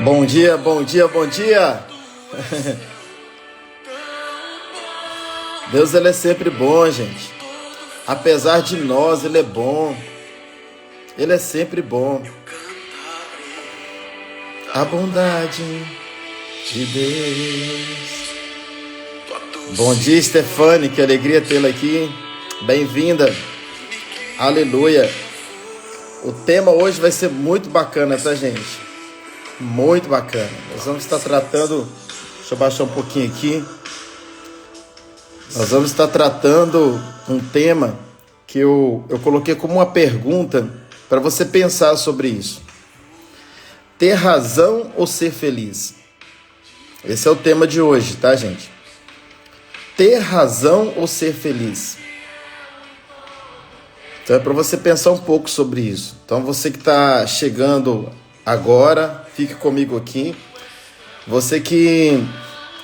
Bom dia, bom dia, bom dia. Deus, ele é sempre bom, gente. Apesar de nós, ele é bom. Ele é sempre bom. A bondade de Deus. Bom dia, Stefane, que alegria tê-la aqui. Bem-vinda. Aleluia. O tema hoje vai ser muito bacana, tá, gente? Muito bacana. Nós vamos estar tratando... Deixa eu baixar um pouquinho aqui. Nós vamos estar tratando um tema que eu coloquei como uma pergunta para você pensar sobre isso. Ter razão ou ser feliz? Esse é o tema de hoje, tá, gente? Ter razão ou ser feliz? Então é para você pensar um pouco sobre isso. Então você que está chegando agora, fique comigo aqui. Você que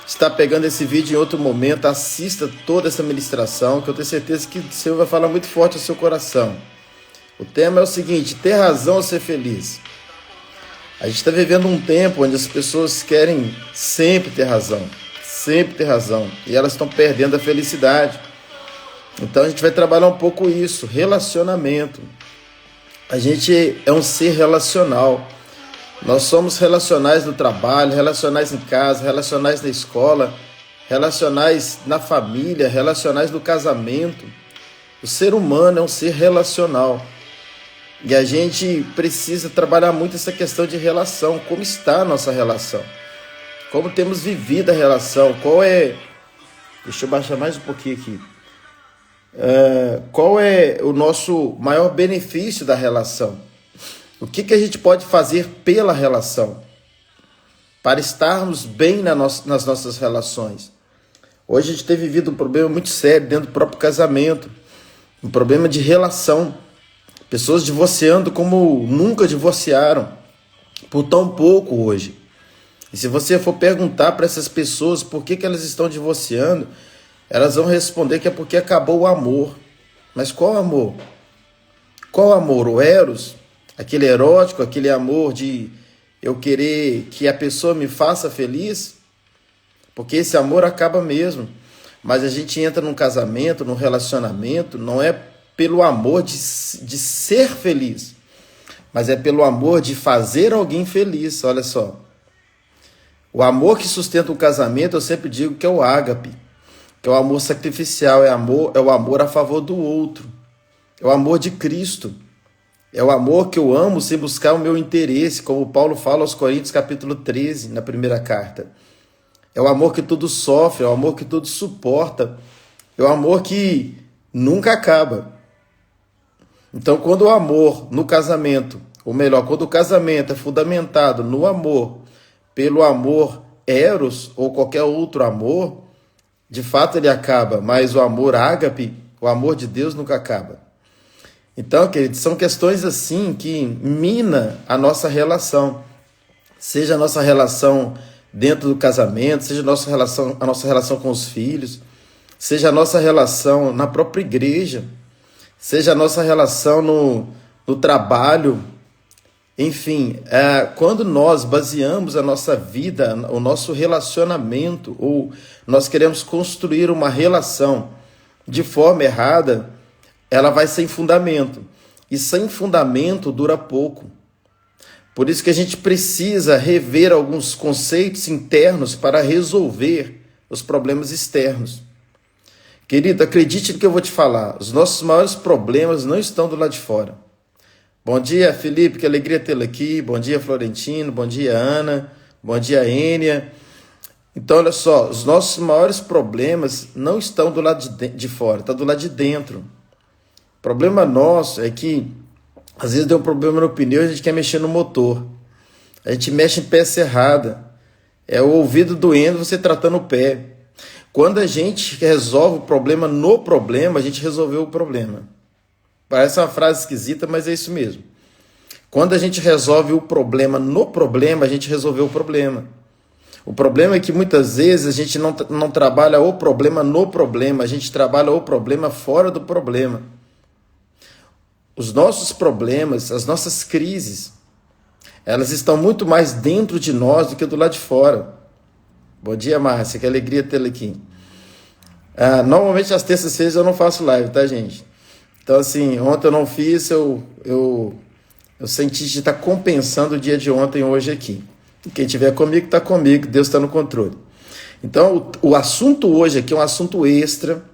está pegando esse vídeo em outro momento, assista toda essa ministração, que eu tenho certeza que o Senhor vai falar muito forte ao seu coração. O tema é o seguinte: ter razão ou ser feliz? A gente está vivendo um tempo onde as pessoas querem sempre ter razão, e elas estão perdendo a felicidade. Então a gente vai trabalhar um pouco isso, relacionamento. A gente é um ser relacional. Nós somos relacionais no trabalho, relacionais em casa, relacionais na escola, relacionais na família, relacionais no casamento. O ser humano é um ser relacional. E a gente precisa trabalhar muito essa questão de relação. Como está a nossa relação? Como temos vivido a relação? Deixa eu baixar mais um pouquinho aqui. Qual é o nosso maior benefício da relação? O que a gente pode fazer pela relação para estarmos bem nas nossas relações? Hoje a gente tem vivido um problema muito sério dentro do próprio casamento, um problema de relação, pessoas divorciando como nunca divorciaram, por tão pouco hoje. E se você for perguntar para essas pessoas por que elas estão divorciando, elas vão responder que é porque acabou o amor. Mas qual amor? Qual amor? O eros? Aquele erótico, aquele amor de eu querer que a pessoa me faça feliz? Porque esse amor acaba mesmo. Mas a gente entra num casamento, num relacionamento, não é pelo amor de ser feliz, mas é pelo amor de fazer alguém feliz. Olha só. O amor que sustenta um casamento, eu sempre digo que é o ágape, que é o amor sacrificial, é o amor a favor do outro, é o amor de Cristo, é o amor que eu amo sem buscar o meu interesse, como Paulo fala aos Coríntios capítulo 13, na primeira carta. É o amor que tudo sofre, é o amor que tudo suporta, é o amor que nunca acaba. Então, quando o amor no casamento, ou melhor, quando o casamento é fundamentado no amor, pelo amor eros ou qualquer outro amor, de fato ele acaba, mas o amor ágape, o amor de Deus nunca acaba. Então, queridos, são questões assim que minam a nossa relação, seja a nossa relação dentro do casamento, seja a nossa relação com os filhos, seja a nossa relação na própria igreja, seja a nossa relação no trabalho. Enfim, quando nós baseamos a nossa vida, o nosso relacionamento, ou nós queremos construir uma relação de forma errada, ela vai sem fundamento. E sem fundamento dura pouco. Por isso que a gente precisa rever alguns conceitos internos para resolver os problemas externos. Querido, acredite no que eu vou te falar. Os nossos maiores problemas não estão do lado de fora. Bom dia, Felipe, que alegria tê-lo aqui. Bom dia, Florentino. Bom dia, Ana. Bom dia, Ênia. Então, olha só, os nossos maiores problemas não estão do lado de fora, estão do lado de dentro. O problema nosso é que, às vezes, deu um problema no pneu e a gente quer mexer no motor. A gente mexe em peça errada. É o ouvido doendo, você tratando o pé. Quando a gente resolve o problema no problema, a gente resolveu o problema. Parece uma frase esquisita, mas é isso mesmo. Quando a gente resolve o problema no problema, a gente resolveu o problema. O problema é que muitas vezes a gente não trabalha o problema no problema, a gente trabalha o problema fora do problema. Os nossos problemas, as nossas crises, Elas estão muito mais dentro de nós do que do lado de fora. Bom dia, Márcia, que alegria tê-la aqui. Normalmente às terças-feiras eu não faço live, tá, gente? Então, assim, ontem eu não fiz, eu senti de estar compensando o dia de ontem hoje aqui. Quem estiver comigo, está comigo, Deus está no controle. Então, o assunto hoje aqui é um assunto extra,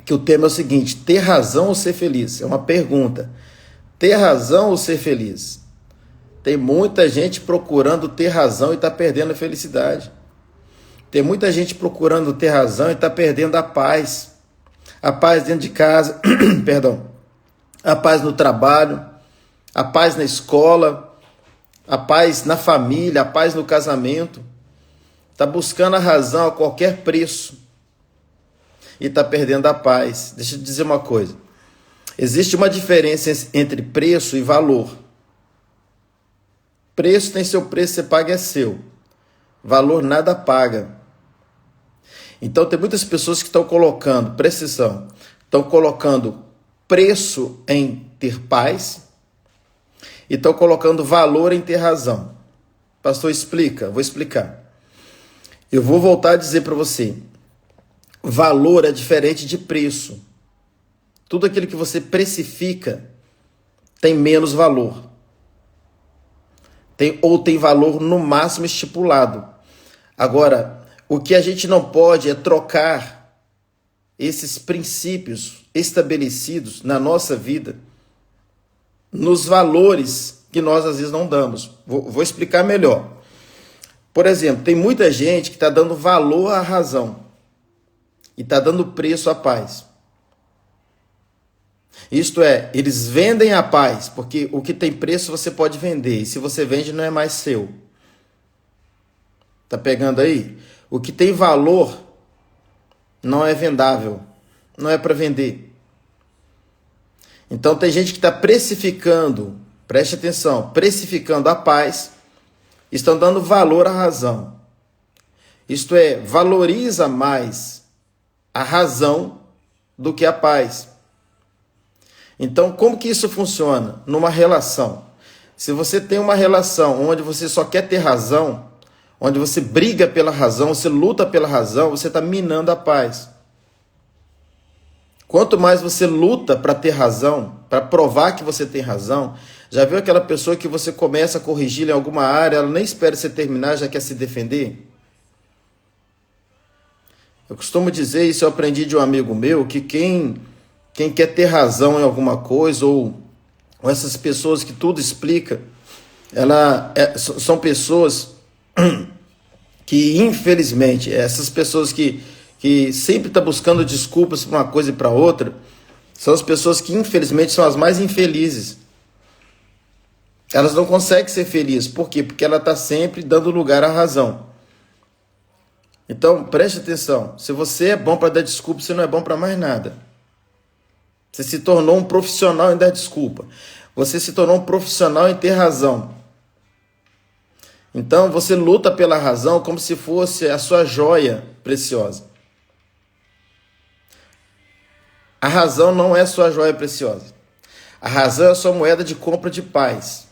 que o tema é o seguinte: ter razão ou ser feliz? É uma pergunta. Ter razão ou ser feliz? Tem muita gente procurando ter razão e está perdendo a felicidade. Tem muita gente procurando ter razão e está perdendo a paz. A paz dentro de casa, perdão, a paz no trabalho, a paz na escola, a paz na família, a paz no casamento. Está buscando a razão a qualquer preço e está perdendo a paz. Deixa eu te dizer uma coisa. Existe uma diferença entre preço e valor. Preço tem seu preço, você paga, é seu. Valor nada paga. Então tem muitas pessoas que estão colocando, presta atenção, estão colocando preço em ter paz e estão colocando valor em ter razão. Pastor, explica. Vou explicar. Eu vou voltar a dizer para você. Valor é diferente de preço. Tudo aquilo que você precifica tem menos valor. Tem valor no máximo estipulado. Agora, o que a gente não pode é trocar esses princípios estabelecidos na nossa vida nos valores que nós às vezes não damos. Vou explicar melhor. Por exemplo, tem muita gente que está dando valor à razão e está dando preço à paz. Isto é, eles vendem a paz, porque o que tem preço você pode vender, e se você vende não é mais seu. Tá pegando aí? O que tem valor não é vendável, não é para vender. Então tem gente que está precificando, preste atenção, precificando a paz, estão dando valor à razão. Isto é, valoriza mais a razão do que a paz. Então, como que isso funciona? Numa relação. Se você tem uma relação onde você só quer ter razão, onde você briga pela razão, você luta pela razão, você está minando a paz. Quanto mais você luta para ter razão, para provar que você tem razão, já viu aquela pessoa que você começa a corrigir em alguma área, ela nem espera você terminar, já quer se defender? Eu costumo dizer, isso eu aprendi de um amigo meu, que quem quer ter razão em alguma coisa, ou essas pessoas que tudo explica, são pessoas que, infelizmente, essas pessoas que sempre estão buscando desculpas para uma coisa e para outra, são as pessoas que, infelizmente, são as mais infelizes. Elas não conseguem ser felizes. Por quê? Porque ela está sempre dando lugar à razão. Então, preste atenção. Se você é bom para dar desculpa, você não é bom para mais nada. Você se tornou um profissional em dar desculpa. Você se tornou um profissional em ter razão. Então, você luta pela razão como se fosse a sua joia preciosa. A razão não é sua joia preciosa. A razão é a sua moeda de compra de paz.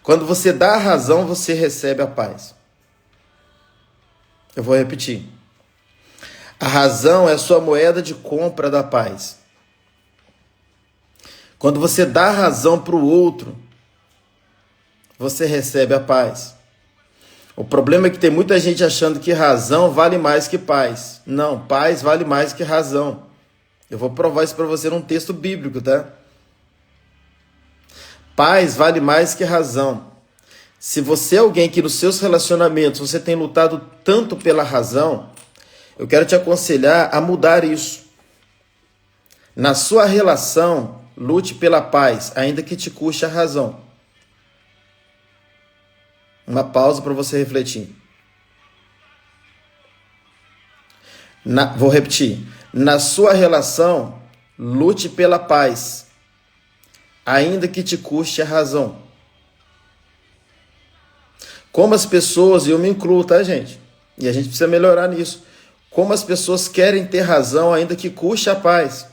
Quando você dá a razão, você recebe a paz. Eu vou repetir. A razão é a sua moeda de compra da paz. Quando você dá a razão para o outro, você recebe a paz. O problema é que tem muita gente achando que razão vale mais que paz. Não, paz vale mais que razão. Eu vou provar isso para você num texto bíblico, tá? Paz vale mais que razão. Se você é alguém que nos seus relacionamentos você tem lutado tanto pela razão, eu quero te aconselhar a mudar isso. Na sua relação, lute pela paz, ainda que te custe a razão. Uma pausa para você refletir. Vou repetir. Na sua relação, lute pela paz, ainda que te custe a razão. Como as pessoas, e eu me incluo, tá, gente? E a gente precisa melhorar nisso. Como as pessoas querem ter razão, ainda que custe a paz.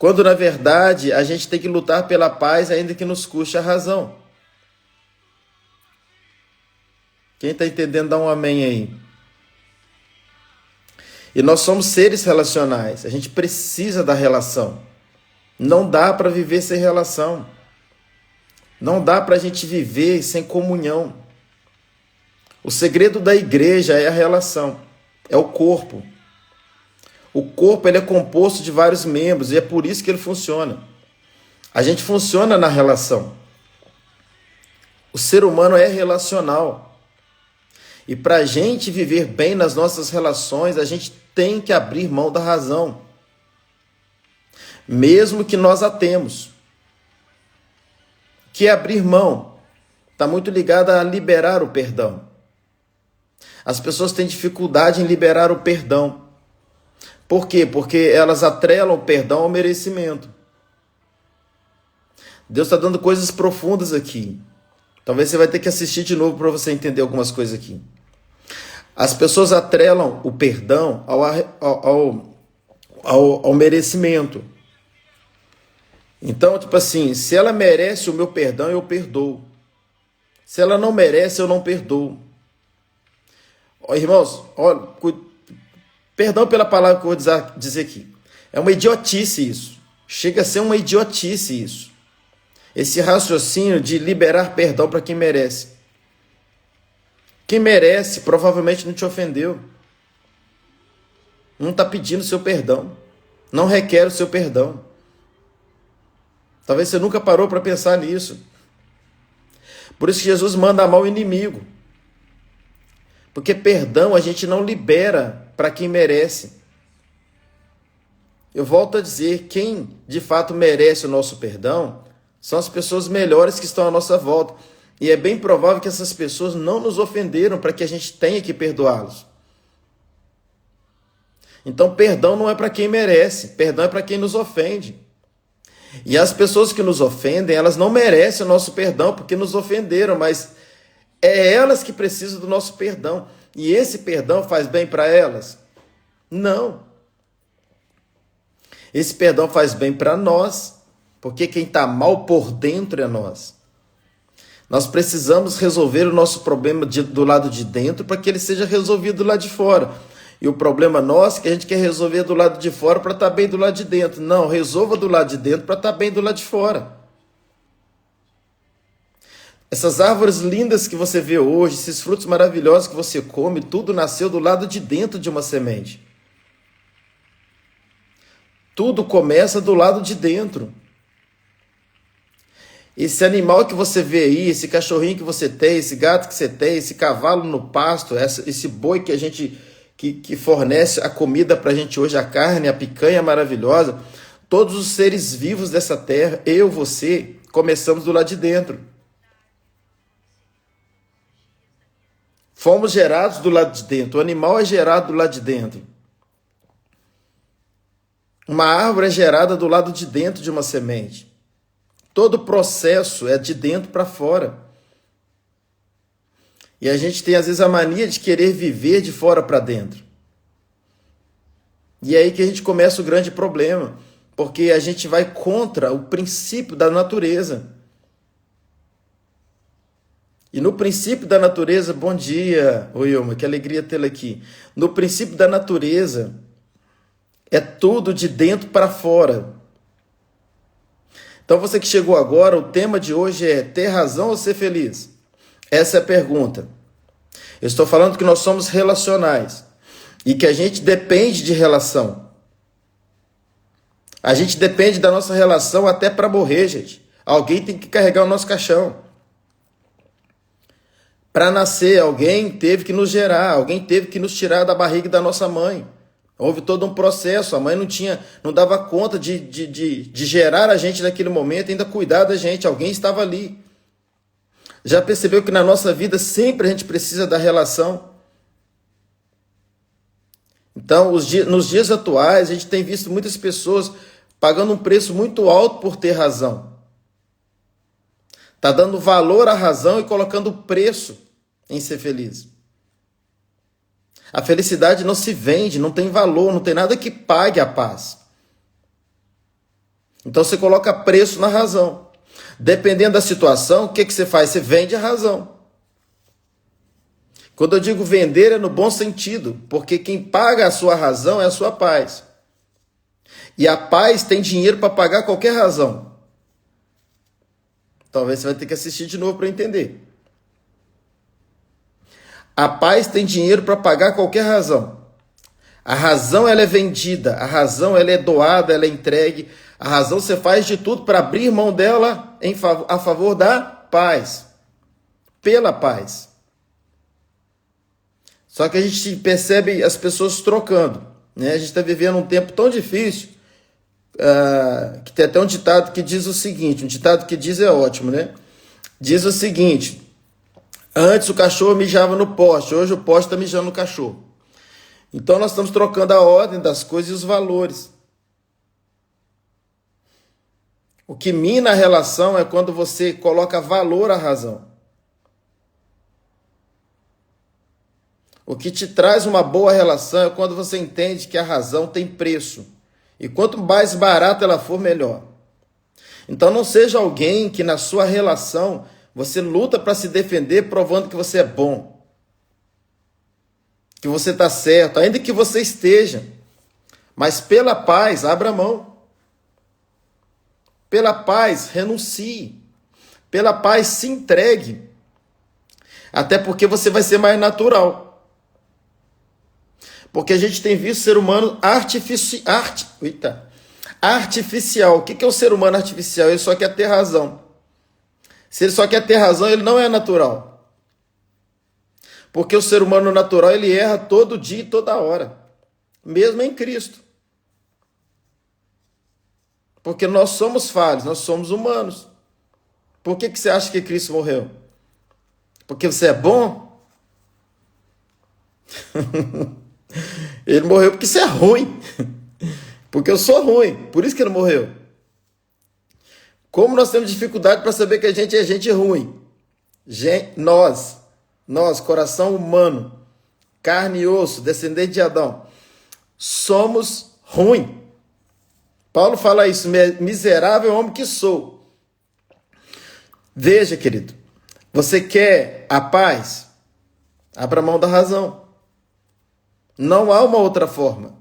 Quando, na verdade, a gente tem que lutar pela paz, ainda que nos custe a razão. Quem está entendendo, dá um amém aí. E nós somos seres relacionais. A gente precisa da relação. Não dá para viver sem relação. Não dá para a gente viver sem comunhão. O segredo da igreja é a relação. É o corpo. O corpo ele é composto de vários membros e é por isso que ele funciona. A gente funciona na relação. O ser humano é relacional. E para a gente viver bem nas nossas relações, a gente tem que abrir mão da razão. Mesmo que nós a temos. Que abrir mão está muito ligado a liberar o perdão. As pessoas têm dificuldade em liberar o perdão. Por quê? Porque elas atrelam o perdão ao merecimento. Deus está dando coisas profundas aqui. Talvez você vai ter que assistir de novo para você entender algumas coisas aqui. As pessoas atrelam o perdão ao merecimento. Então, tipo assim, se ela merece o meu perdão, eu perdoo. Se ela não merece, eu não perdoo. Irmãos, olha, perdão pela palavra que eu vou dizer aqui. É uma idiotice isso. Chega a ser uma idiotice isso. Esse raciocínio de liberar perdão para quem merece. Quem merece provavelmente não te ofendeu. Não está pedindo seu perdão. Não requer o seu perdão. Talvez você nunca parou para pensar nisso. Por isso que Jesus manda amar o inimigo. Porque perdão a gente não libera para quem merece. Eu volto a dizer, quem de fato merece o nosso perdão são as pessoas melhores que estão à nossa volta. E é bem provável que essas pessoas não nos ofenderam para que a gente tenha que perdoá-los. Então, perdão não é para quem merece, perdão é para quem nos ofende. E as pessoas que nos ofendem, elas não merecem o nosso perdão porque nos ofenderam, mas é elas que precisam do nosso perdão. E esse perdão faz bem para elas? Não. Esse perdão faz bem para nós, porque quem está mal por dentro é nós. Nós precisamos resolver o nosso problema do lado de dentro para que ele seja resolvido do lado de fora. E o problema nosso é que a gente quer resolver do lado de fora para estar bem do lado de dentro. Não, resolva do lado de dentro para estar bem do lado de fora. Essas árvores lindas que você vê hoje, esses frutos maravilhosos que você come, tudo nasceu do lado de dentro de uma semente. Tudo começa do lado de dentro. Esse animal que você vê aí, esse cachorrinho que você tem, esse gato que você tem, esse cavalo no pasto, esse boi que a gente que fornece a comida para a gente hoje, a carne, a picanha maravilhosa, todos os seres vivos dessa terra, eu, você, começamos do lado de dentro. Fomos gerados do lado de dentro, o animal é gerado do lado de dentro. Uma árvore é gerada do lado de dentro de uma semente. Todo o processo é de dentro para fora. E a gente tem, às vezes, a mania de querer viver de fora para dentro. E é aí que a gente começa o grande problema, porque a gente vai contra o princípio da natureza. E no princípio da natureza, bom dia, Wilma, que alegria tê-la aqui. No princípio da natureza, é tudo de dentro para fora. Então você que chegou agora, o tema de hoje é ter razão ou ser feliz? Essa é a pergunta. Eu estou falando que nós somos relacionais e que a gente depende de relação. A gente depende da nossa relação até para morrer, gente. Alguém tem que carregar o nosso caixão. Para nascer, alguém teve que nos gerar, alguém teve que nos tirar da barriga da nossa mãe. Houve todo um processo, a mãe não dava conta de gerar a gente naquele momento, ainda cuidar da gente, alguém estava ali. Já percebeu que na nossa vida sempre a gente precisa da relação? Então, nos dias atuais, a gente tem visto muitas pessoas pagando um preço muito alto por ter razão. Está dando valor à razão e colocando preço em ser feliz. A felicidade não se vende, não tem valor, não tem nada que pague a paz. Então você coloca preço na razão. Dependendo da situação, o que você faz? Você vende a razão. Quando eu digo vender é no bom sentido, porque quem paga a sua razão é a sua paz. E a paz tem dinheiro para pagar qualquer razão. Talvez você vai ter que assistir de novo para entender. A paz tem dinheiro para pagar qualquer razão. A razão ela é vendida, a razão ela é doada, ela é entregue. A razão você faz de tudo para abrir mão dela a favor da paz. Pela paz. Só que a gente percebe as pessoas trocando, né? A gente está vivendo um tempo tão difícil, que tem até um ditado que diz o seguinte, um ditado que diz é ótimo, né? Diz o seguinte: antes o cachorro mijava no poste, hoje o poste está mijando no cachorro. Então nós estamos trocando a ordem das coisas e os valores. O que mina a relação é quando você coloca valor à razão. O que te traz uma boa relação é quando você entende que a razão tem preço. E quanto mais barata ela for, melhor. Então não seja alguém que na sua relação você luta para se defender provando que você é bom. Que você está certo, ainda que você esteja. Mas pela paz, abra mão. Pela paz, renuncie. Pela paz, se entregue. Até porque você vai ser mais natural. Porque a gente tem visto ser humano artificial. O que é o ser humano artificial? Ele só quer ter razão. Se ele só quer ter razão, ele não é natural. Porque o ser humano natural, ele erra todo dia e toda hora. Mesmo em Cristo. Porque nós somos falhos, nós somos humanos. Por que você acha que Cristo morreu? Porque você é bom? Ele morreu porque você é ruim. Porque eu sou ruim. Por isso que ele morreu. Como nós temos dificuldade para saber que a gente é gente ruim. Nós, coração humano, carne e osso, descendente de Adão, somos ruim. Paulo fala isso, miserável homem que sou. Veja, querido, você quer a paz? Abra mão da razão. Não há uma outra forma.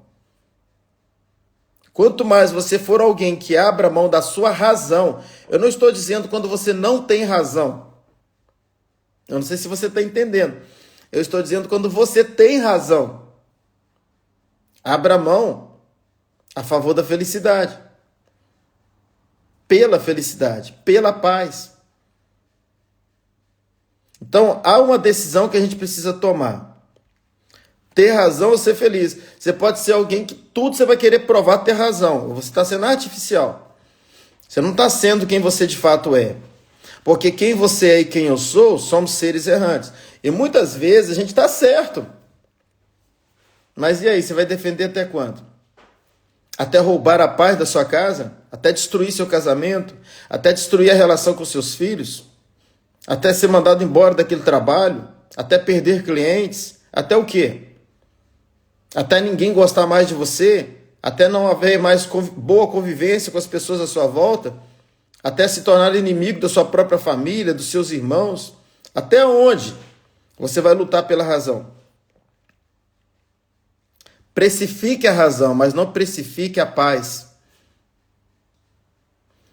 Quanto mais você for alguém que abra mão da sua razão, eu não estou dizendo quando você não tem razão. Eu não sei se você está entendendo. Eu estou dizendo quando você tem razão. Abra mão a favor da felicidade. Pela felicidade, pela paz. Então, há uma decisão que a gente precisa tomar. Ter razão ou ser feliz. Você pode ser alguém que tudo você vai querer provar ter razão. Você está sendo artificial. Você não está sendo quem você de fato é. Porque quem você é e quem eu sou, somos seres errantes. E muitas vezes a gente está certo. Mas e aí, você vai defender até quando? Até roubar a paz da sua casa? Até destruir seu casamento? Até destruir a relação com seus filhos? Até ser mandado embora daquele trabalho? Até perder clientes? Até o quê? Até ninguém gostar mais de você? Até não haver mais boa convivência com as pessoas à sua volta? Até se tornar inimigo da sua própria família, dos seus irmãos? Até onde você vai lutar pela razão? Precifique a razão, mas não precifique a paz.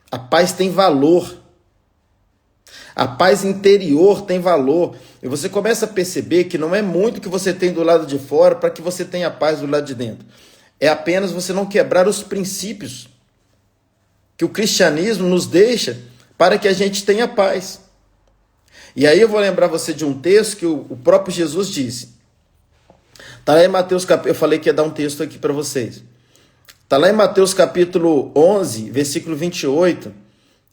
A paz tem valor. A paz interior tem valor. E você começa a perceber que não é muito que você tem do lado de fora para que você tenha paz do lado de dentro. É apenas você não quebrar os princípios que o cristianismo nos deixa para que a gente tenha paz. E aí eu vou lembrar você de um texto que o próprio Jesus disse. Está lá em Mateus capítulo... Eu falei que ia dar um texto aqui para vocês. Está lá em Mateus capítulo 11, versículo 28.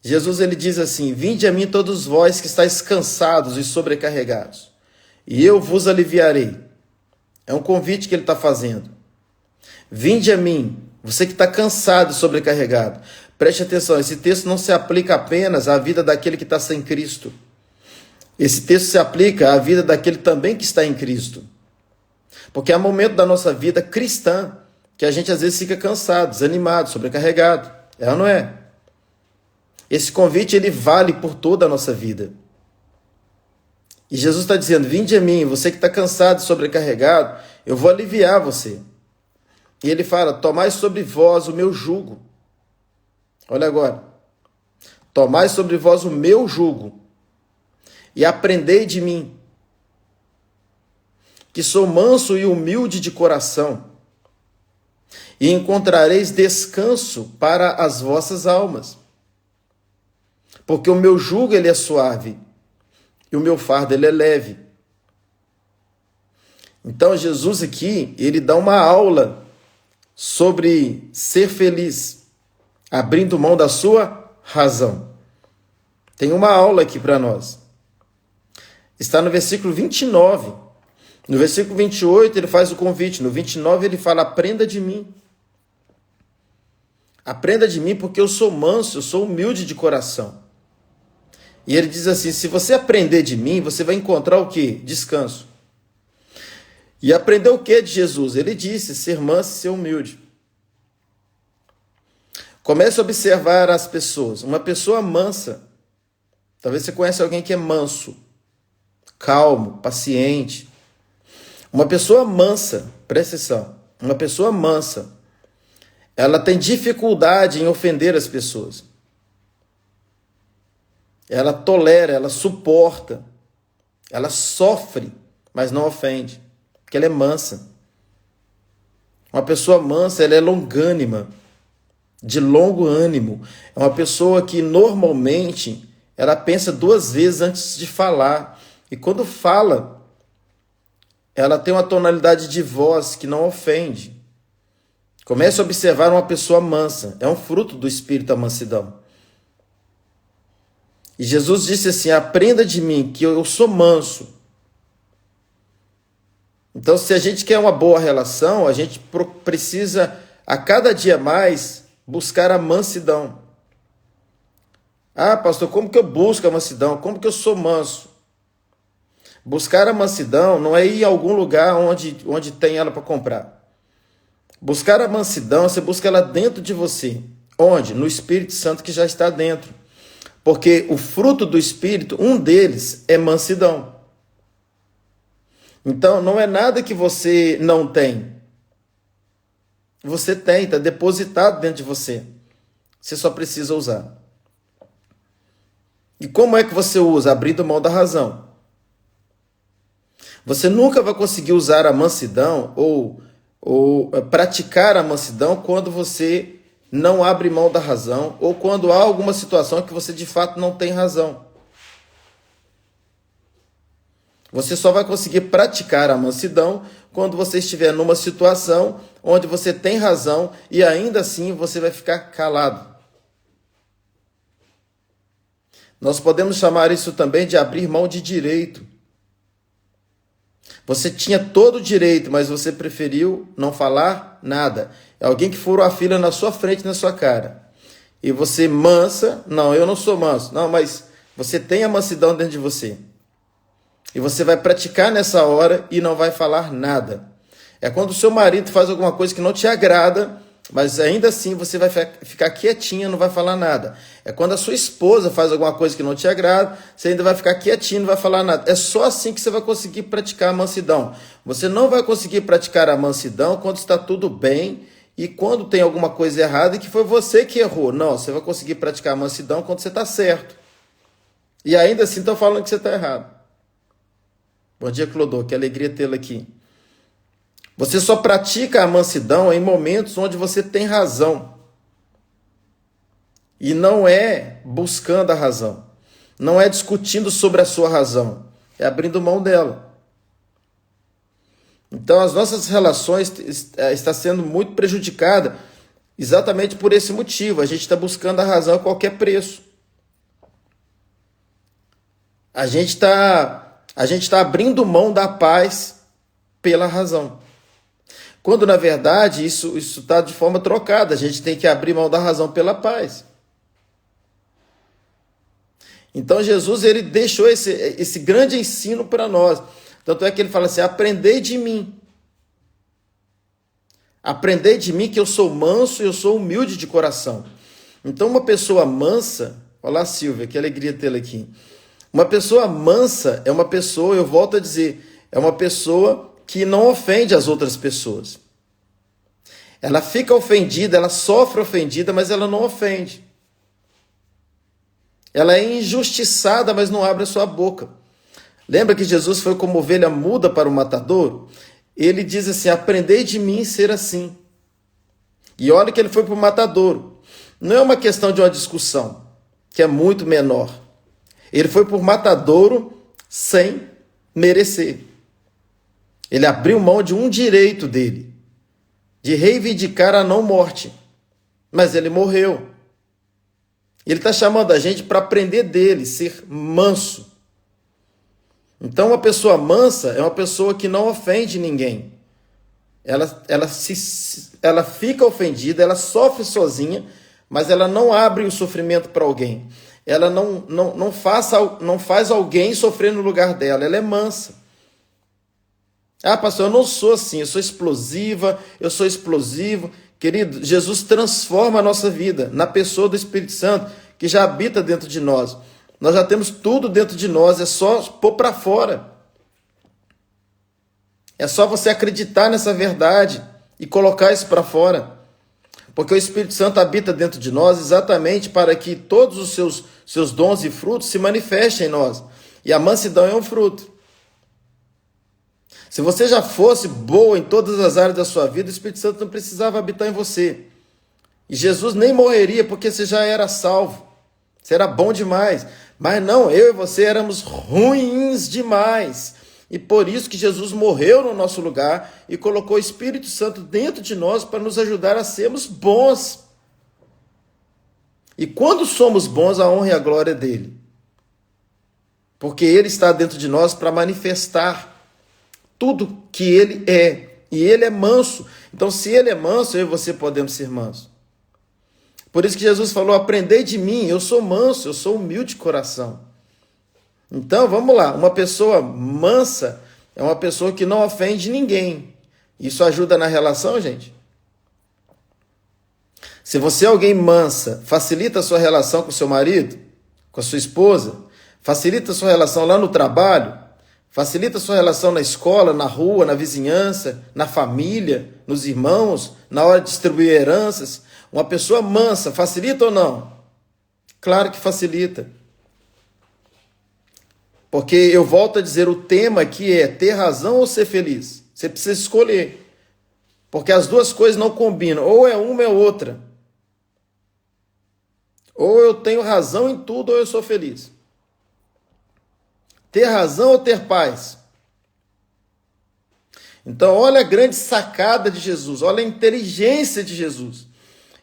Jesus ele diz assim: vinde a mim todos vós que estáis cansados e sobrecarregados, e eu vos aliviarei. É um convite que ele está fazendo. Vinde a mim, você que está cansado e sobrecarregado. Preste atenção, esse texto não se aplica apenas à vida daquele que está sem Cristo. Esse texto se aplica à vida daquele também que está em Cristo. Porque há momento da nossa vida cristã que a gente às vezes fica cansado, desanimado, sobrecarregado. É ou não é? Esse convite, ele vale por toda a nossa vida. E Jesus está dizendo, vinde a mim, você que está cansado e sobrecarregado, eu vou aliviar você. E ele fala, tomai sobre vós o meu jugo. Olha agora. Tomai sobre vós o meu jugo e aprendei de mim, que sou manso e humilde de coração, e encontrareis descanso para as vossas almas. Porque o meu jugo ele é suave e o meu fardo ele é leve. Então Jesus aqui, ele dá uma aula sobre ser feliz, abrindo mão da sua razão. Tem uma aula aqui para nós. Está no versículo 29. No versículo 28 ele faz o convite. No 29 ele fala, aprenda de mim. Aprenda de mim porque eu sou manso, eu sou humilde de coração. E ele diz assim, se você aprender de mim, você vai encontrar o quê? Descanso. E aprender o que de Jesus? Ele disse, ser manso e ser humilde. Comece a observar as pessoas. Uma pessoa mansa, talvez você conheça alguém que é manso, calmo, paciente. Uma pessoa mansa, presta atenção, uma pessoa mansa, ela tem dificuldade em ofender as pessoas. Ela tolera, ela suporta, ela sofre, mas não ofende, porque ela é mansa. Uma pessoa mansa, ela é longânima, de longo ânimo. É uma pessoa que normalmente ela pensa duas vezes antes de falar. E quando fala, ela tem uma tonalidade de voz que não ofende. Comece a observar uma pessoa mansa. É um fruto do espírito a mansidão. E Jesus disse assim, aprenda de mim, que eu sou manso. Então, se a gente quer uma boa relação, a gente precisa, a cada dia mais, buscar a mansidão. Ah, pastor, como que eu busco a mansidão? Como que eu sou manso? Buscar a mansidão não é ir em algum lugar onde tem ela para comprar. Buscar a mansidão, você busca ela dentro de você. Onde? No Espírito Santo que já está dentro. Porque o fruto do Espírito, um deles é mansidão. Então, não é nada que você não tem. Você tem, está depositado dentro de você. Você só precisa usar. E como é que você usa? Abrindo mão da razão. Você nunca vai conseguir usar a mansidão ou praticar a mansidão quando você não abre mão da razão ou quando há alguma situação que você de fato não tem razão. Você só vai conseguir praticar a mansidão quando você estiver numa situação onde você tem razão e ainda assim você vai ficar calado. Nós podemos chamar isso também de abrir mão de direito. Você tinha todo o direito, mas você preferiu não falar nada. É alguém que furou a fila na sua frente, na sua cara. E você mansa, não, eu não sou manso. Não, mas você tem a mansidão dentro de você. E você vai praticar nessa hora e não vai falar nada. É quando o seu marido faz alguma coisa que não te agrada, mas ainda assim você vai ficar quietinha, não vai falar nada. É quando a sua esposa faz alguma coisa que não te agrada, você ainda vai ficar quietinho, não vai falar nada. É só assim que você vai conseguir praticar a mansidão. Você não vai conseguir praticar a mansidão quando está tudo bem e quando tem alguma coisa errada e que foi você que errou. Não, você vai conseguir praticar a mansidão quando você está certo. E ainda assim estão falando que você está errado. Bom dia, Clodô, que alegria tê-la aqui. Você só pratica a mansidão em momentos onde você tem razão. E não é buscando a razão. Não é discutindo sobre a sua razão. É abrindo mão dela. Então, as nossas relações estão sendo muito prejudicadas exatamente por esse motivo. A gente está buscando a razão a qualquer preço. A gente está abrindo mão da paz pela razão. Quando, na verdade, isso está de forma trocada. A gente tem que abrir mão da razão pela paz. Então, Jesus ele deixou esse grande ensino para nós. Tanto é que ele fala assim, aprendei de mim. Aprendei de mim que eu sou manso e eu sou humilde de coração. Então, uma pessoa mansa, Olá, Silvia, que alegria tê-la aqui. Uma pessoa mansa é uma pessoa, eu volto a dizer, é uma pessoa que não ofende as outras pessoas. Ela fica ofendida, ela sofre ofendida, mas ela não ofende. Ela é injustiçada, mas não abre a sua boca. Lembra que Jesus foi como ovelha muda para o matadouro? Ele diz assim, aprendei de mim ser assim. E olha que ele foi para o matadouro. Não é uma questão de uma discussão, que é muito menor. Ele foi para o matadouro sem merecer. Ele abriu mão de um direito dele, de reivindicar a não morte. Mas ele morreu. Ele está chamando a gente para aprender dele, ser manso. Então, uma pessoa mansa é uma pessoa que não ofende ninguém. Ela fica ofendida, ela sofre sozinha, mas ela não abre o sofrimento para alguém. Ela não faz alguém sofrer no lugar dela. Ela é mansa. Ah, pastor, eu não sou assim, eu sou explosiva, eu sou explosivo. Querido, Jesus transforma a nossa vida na pessoa do Espírito Santo que já habita dentro de nós. Nós já temos tudo dentro de nós, é só pôr para fora. É só você acreditar nessa verdade e colocar isso para fora. Porque o Espírito Santo habita dentro de nós exatamente para que todos os seus dons e frutos se manifestem em nós. E a mansidão é um fruto. Se você já fosse boa em todas as áreas da sua vida, o Espírito Santo não precisava habitar em você. E Jesus nem morreria porque você já era salvo. Você era bom demais. Mas não, eu e você éramos ruins demais. E por isso que Jesus morreu no nosso lugar e colocou o Espírito Santo dentro de nós para nos ajudar a sermos bons. E quando somos bons, a honra e a glória é dele. Porque ele está dentro de nós para manifestar tudo que ele é. E ele é manso. Então, se ele é manso, eu e você podemos ser mansos. Por isso que Jesus falou, aprendei de mim, eu sou manso, eu sou humilde de coração. Então, vamos lá, uma pessoa mansa é uma pessoa que não ofende ninguém. Isso ajuda na relação, gente? Se você é alguém mansa, facilita a sua relação com o seu marido, com a sua esposa, facilita a sua relação lá no trabalho, facilita a sua relação na escola, na rua, na vizinhança, na família, nos irmãos, na hora de distribuir heranças. Uma pessoa mansa, facilita ou não? Claro que facilita. Porque eu volto a dizer, o tema aqui é ter razão ou ser feliz. Você precisa escolher. Porque as duas coisas não combinam. Ou é uma ou é outra. Ou eu tenho razão em tudo ou eu sou feliz. Ter razão ou ter paz? Então, olha a grande sacada de Jesus. Olha a inteligência de Jesus.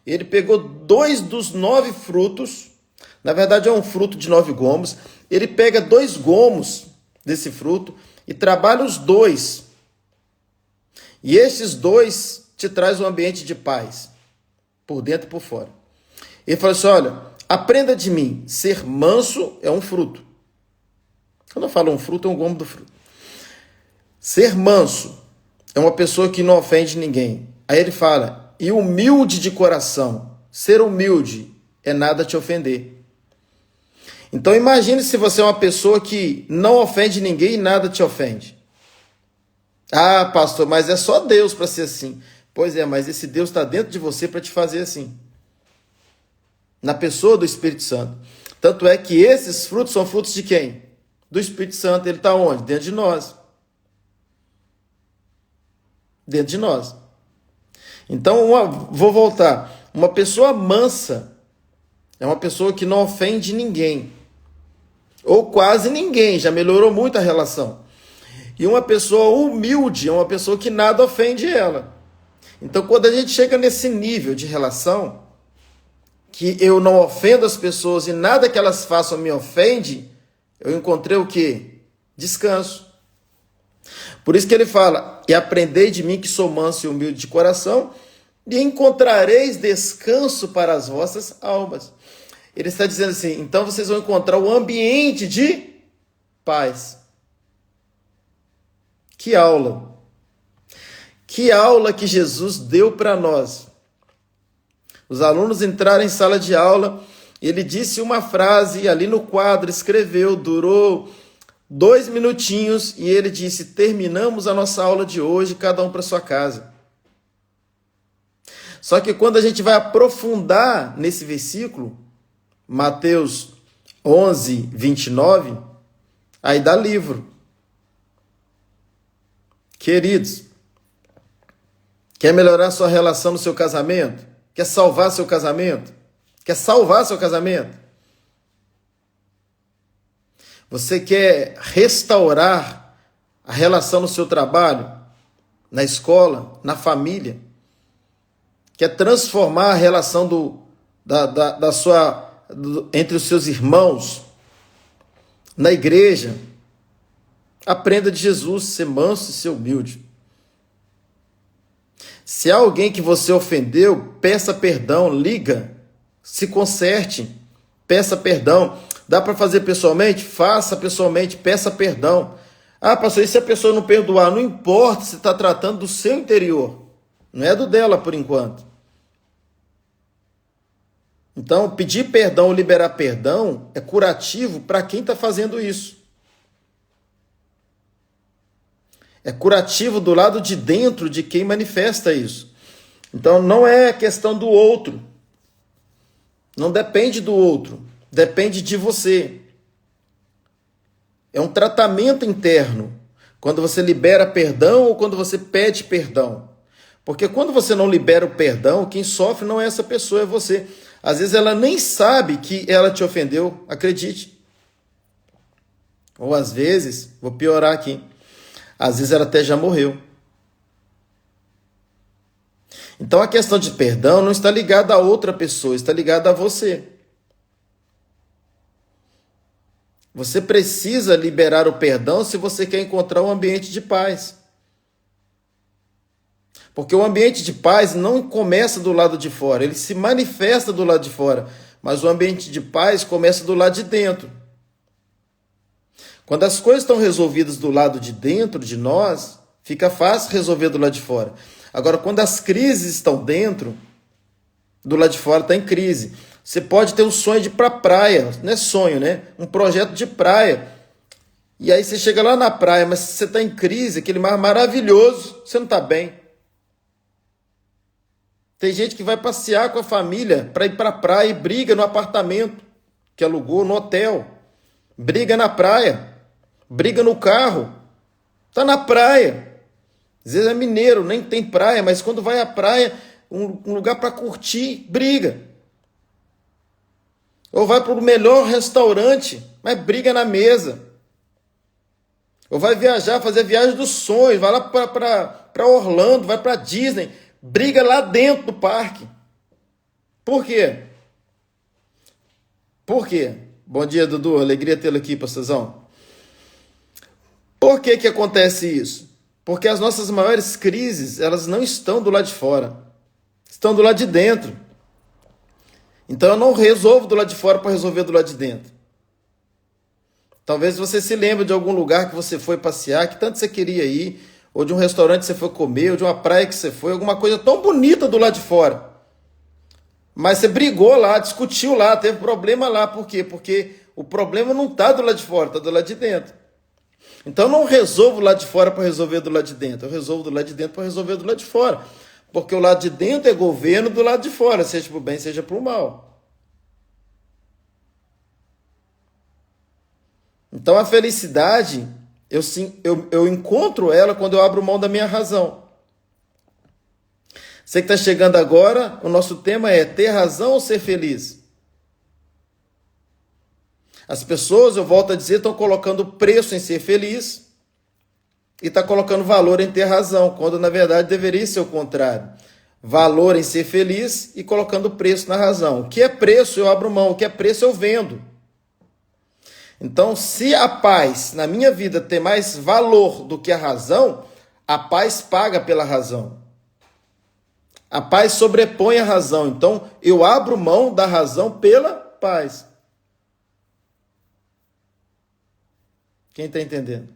Ele pegou 2 dos 9 frutos, na verdade é um fruto de 9 gomos, ele pega 2 gomos desse fruto e trabalha os 2. E esses 2 te traz um ambiente de paz, por dentro e por fora. Ele falou assim, olha, aprenda de mim, ser manso é um fruto. Quando eu falo um fruto, é um gomo do fruto. Ser manso é uma pessoa que não ofende ninguém. Aí ele fala, e humilde de coração. Ser humilde é nada te ofender. Então imagine se você é uma pessoa que não ofende ninguém e nada te ofende. Ah, pastor, mas é só Deus para ser assim. Pois é, mas esse Deus está dentro de você para te fazer assim. Na pessoa do Espírito Santo. Tanto é que esses frutos são frutos de quem? Do Espírito Santo. Ele está onde? Dentro de nós. Dentro de nós. Então, vou voltar. Uma pessoa mansa é uma pessoa que não ofende ninguém. Ou quase ninguém. Já melhorou muito a relação. E uma pessoa humilde é uma pessoa que nada ofende ela. Então, quando a gente chega nesse nível de relação, que eu não ofendo as pessoas e nada que elas façam me ofende, eu encontrei o quê? Descanso. Por isso que ele fala, e aprendei de mim que sou manso e humilde de coração, e encontrareis descanso para as vossas almas. Ele está dizendo assim, então vocês vão encontrar o ambiente de paz. Que aula! Que aula que Jesus deu para nós. Os alunos entraram em sala de aula Ele disse uma frase ali no quadro, escreveu, durou 2 minutinhos e ele disse: terminamos a nossa aula de hoje, cada um para sua casa. Só que quando a gente vai aprofundar nesse versículo, Mateus 11, 29, aí dá livro. Queridos, quer melhorar sua relação no seu casamento? Quer salvar seu casamento? Quer salvar seu casamento? Você quer restaurar a relação no seu trabalho, na escola, na família? Quer transformar a relação entre os seus irmãos, na igreja? Aprenda de Jesus, ser manso e ser humilde. Se há alguém que você ofendeu, peça perdão, liga, se conserte, peça perdão. Dá para fazer pessoalmente? Faça pessoalmente, peça perdão. Ah, pastor, e se a pessoa não perdoar? Não importa, você está tratando do seu interior, não é do dela por enquanto. Então, pedir perdão ou liberar perdão é curativo para quem está fazendo isso. É curativo do lado de dentro de quem manifesta isso. Então, não é questão do outro. Não depende do outro. Depende de você. É um tratamento interno. Quando você libera perdão ou quando você pede perdão. Porque quando você não libera o perdão, quem sofre não é essa pessoa, é você. Às vezes ela nem sabe que ela te ofendeu, acredite. Ou às vezes, vou piorar aqui, às vezes ela até já morreu. Então a questão de perdão não está ligada a outra pessoa, está ligada a você. Você precisa liberar o perdão se você quer encontrar um ambiente de paz. Porque o ambiente de paz não começa do lado de fora, ele se manifesta do lado de fora. Mas o ambiente de paz começa do lado de dentro. Quando as coisas estão resolvidas do lado de dentro de nós, fica fácil resolver do lado de fora. Agora, quando as crises estão dentro, do lado de fora está em crise. Você pode ter um sonho de ir para a praia, não é sonho, né? Um projeto de praia. E aí você chega lá na praia, mas você está em crise, aquele mar maravilhoso, você não está bem. Tem gente que vai passear com a família para ir para a praia e briga no apartamento que alugou, no hotel. Briga na praia. Briga no carro. Está na praia. Às vezes é mineiro, nem tem praia, mas quando vai à praia, um lugar para curtir, briga. Ou vai para o melhor restaurante, mas briga na mesa. Ou vai viajar, fazer a viagem dos sonhos, vai lá para Orlando, vai para Disney, briga lá dentro do parque. Por quê? Por quê? Bom dia, Dudu, alegria tê-lo aqui, pastorzão. Por que que acontece isso? Porque as nossas maiores crises, elas não estão do lado de fora, estão do lado de dentro. Então eu não resolvo do lado de fora para resolver do lado de dentro. Talvez você se lembre de algum lugar que você foi passear, que tanto você queria ir, ou de um restaurante que você foi comer, ou de uma praia que você foi, alguma coisa tão bonita do lado de fora. Mas você brigou lá, discutiu lá, teve problema lá. Por quê? Porque o problema não está do lado de fora, está do lado de dentro. Então eu não resolvo do lado de fora para resolver do lado de dentro. Eu resolvo do lado de dentro para resolver do lado de fora. Porque o lado de dentro é governo do lado de fora, seja para o bem, seja para o mal. Então a felicidade, eu encontro ela quando eu abro mão da minha razão. Você que está chegando agora, o nosso tema é ter razão ou ser feliz? As pessoas, eu volto a dizer, estão colocando preço em ser feliz e estão colocando valor em ter razão, quando na verdade deveria ser o contrário. Valor em ser feliz e colocando preço na razão. O que é preço eu abro mão, o que é preço eu vendo. Então, se a paz na minha vida tem mais valor do que a razão, a paz paga pela razão. A paz sobrepõe a razão. Então, eu abro mão da razão pela paz. Quem está entendendo?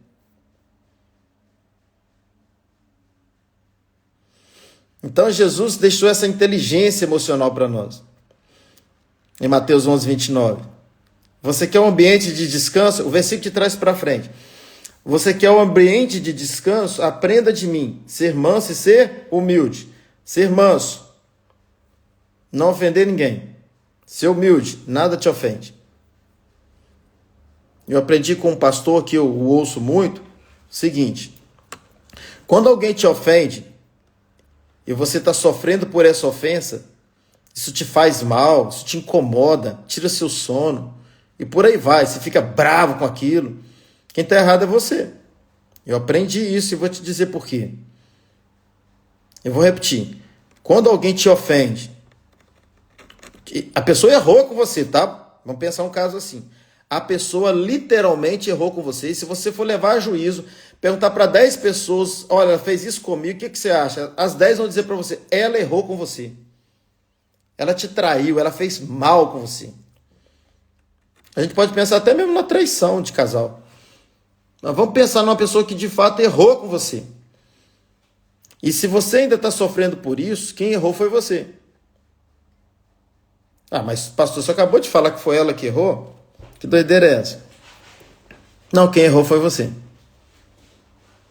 Então, Jesus deixou essa inteligência emocional para nós. Em Mateus 11, 29. Você quer um ambiente de descanso? O versículo te traz para frente. Você quer um ambiente de descanso? Aprenda de mim. Ser manso e ser humilde. Ser manso. Não ofender ninguém. Ser humilde. Nada te ofende. Eu aprendi com um pastor que eu ouço muito. O seguinte. Quando alguém te ofende e você está sofrendo por essa ofensa, isso te faz mal, isso te incomoda, tira seu sono e por aí vai. Você fica bravo com aquilo. Quem está errado é você. Eu aprendi isso e vou te dizer por quê. Eu vou repetir. Quando alguém te ofende, a pessoa errou com você, tá? Vamos pensar um caso assim. A pessoa literalmente errou com você. E se você for levar a juízo, perguntar para 10 pessoas, olha, ela fez isso comigo, o que você acha? As 10 vão dizer para você, ela errou com você. Ela te traiu, ela fez mal com você. A gente pode pensar até mesmo na traição de casal. Mas vamos pensar numa pessoa que de fato errou com você. E se você ainda está sofrendo por isso, quem errou foi você. Ah, mas pastor, você acabou de falar que foi ela que errou? Que doideira é essa? Não, quem errou foi você.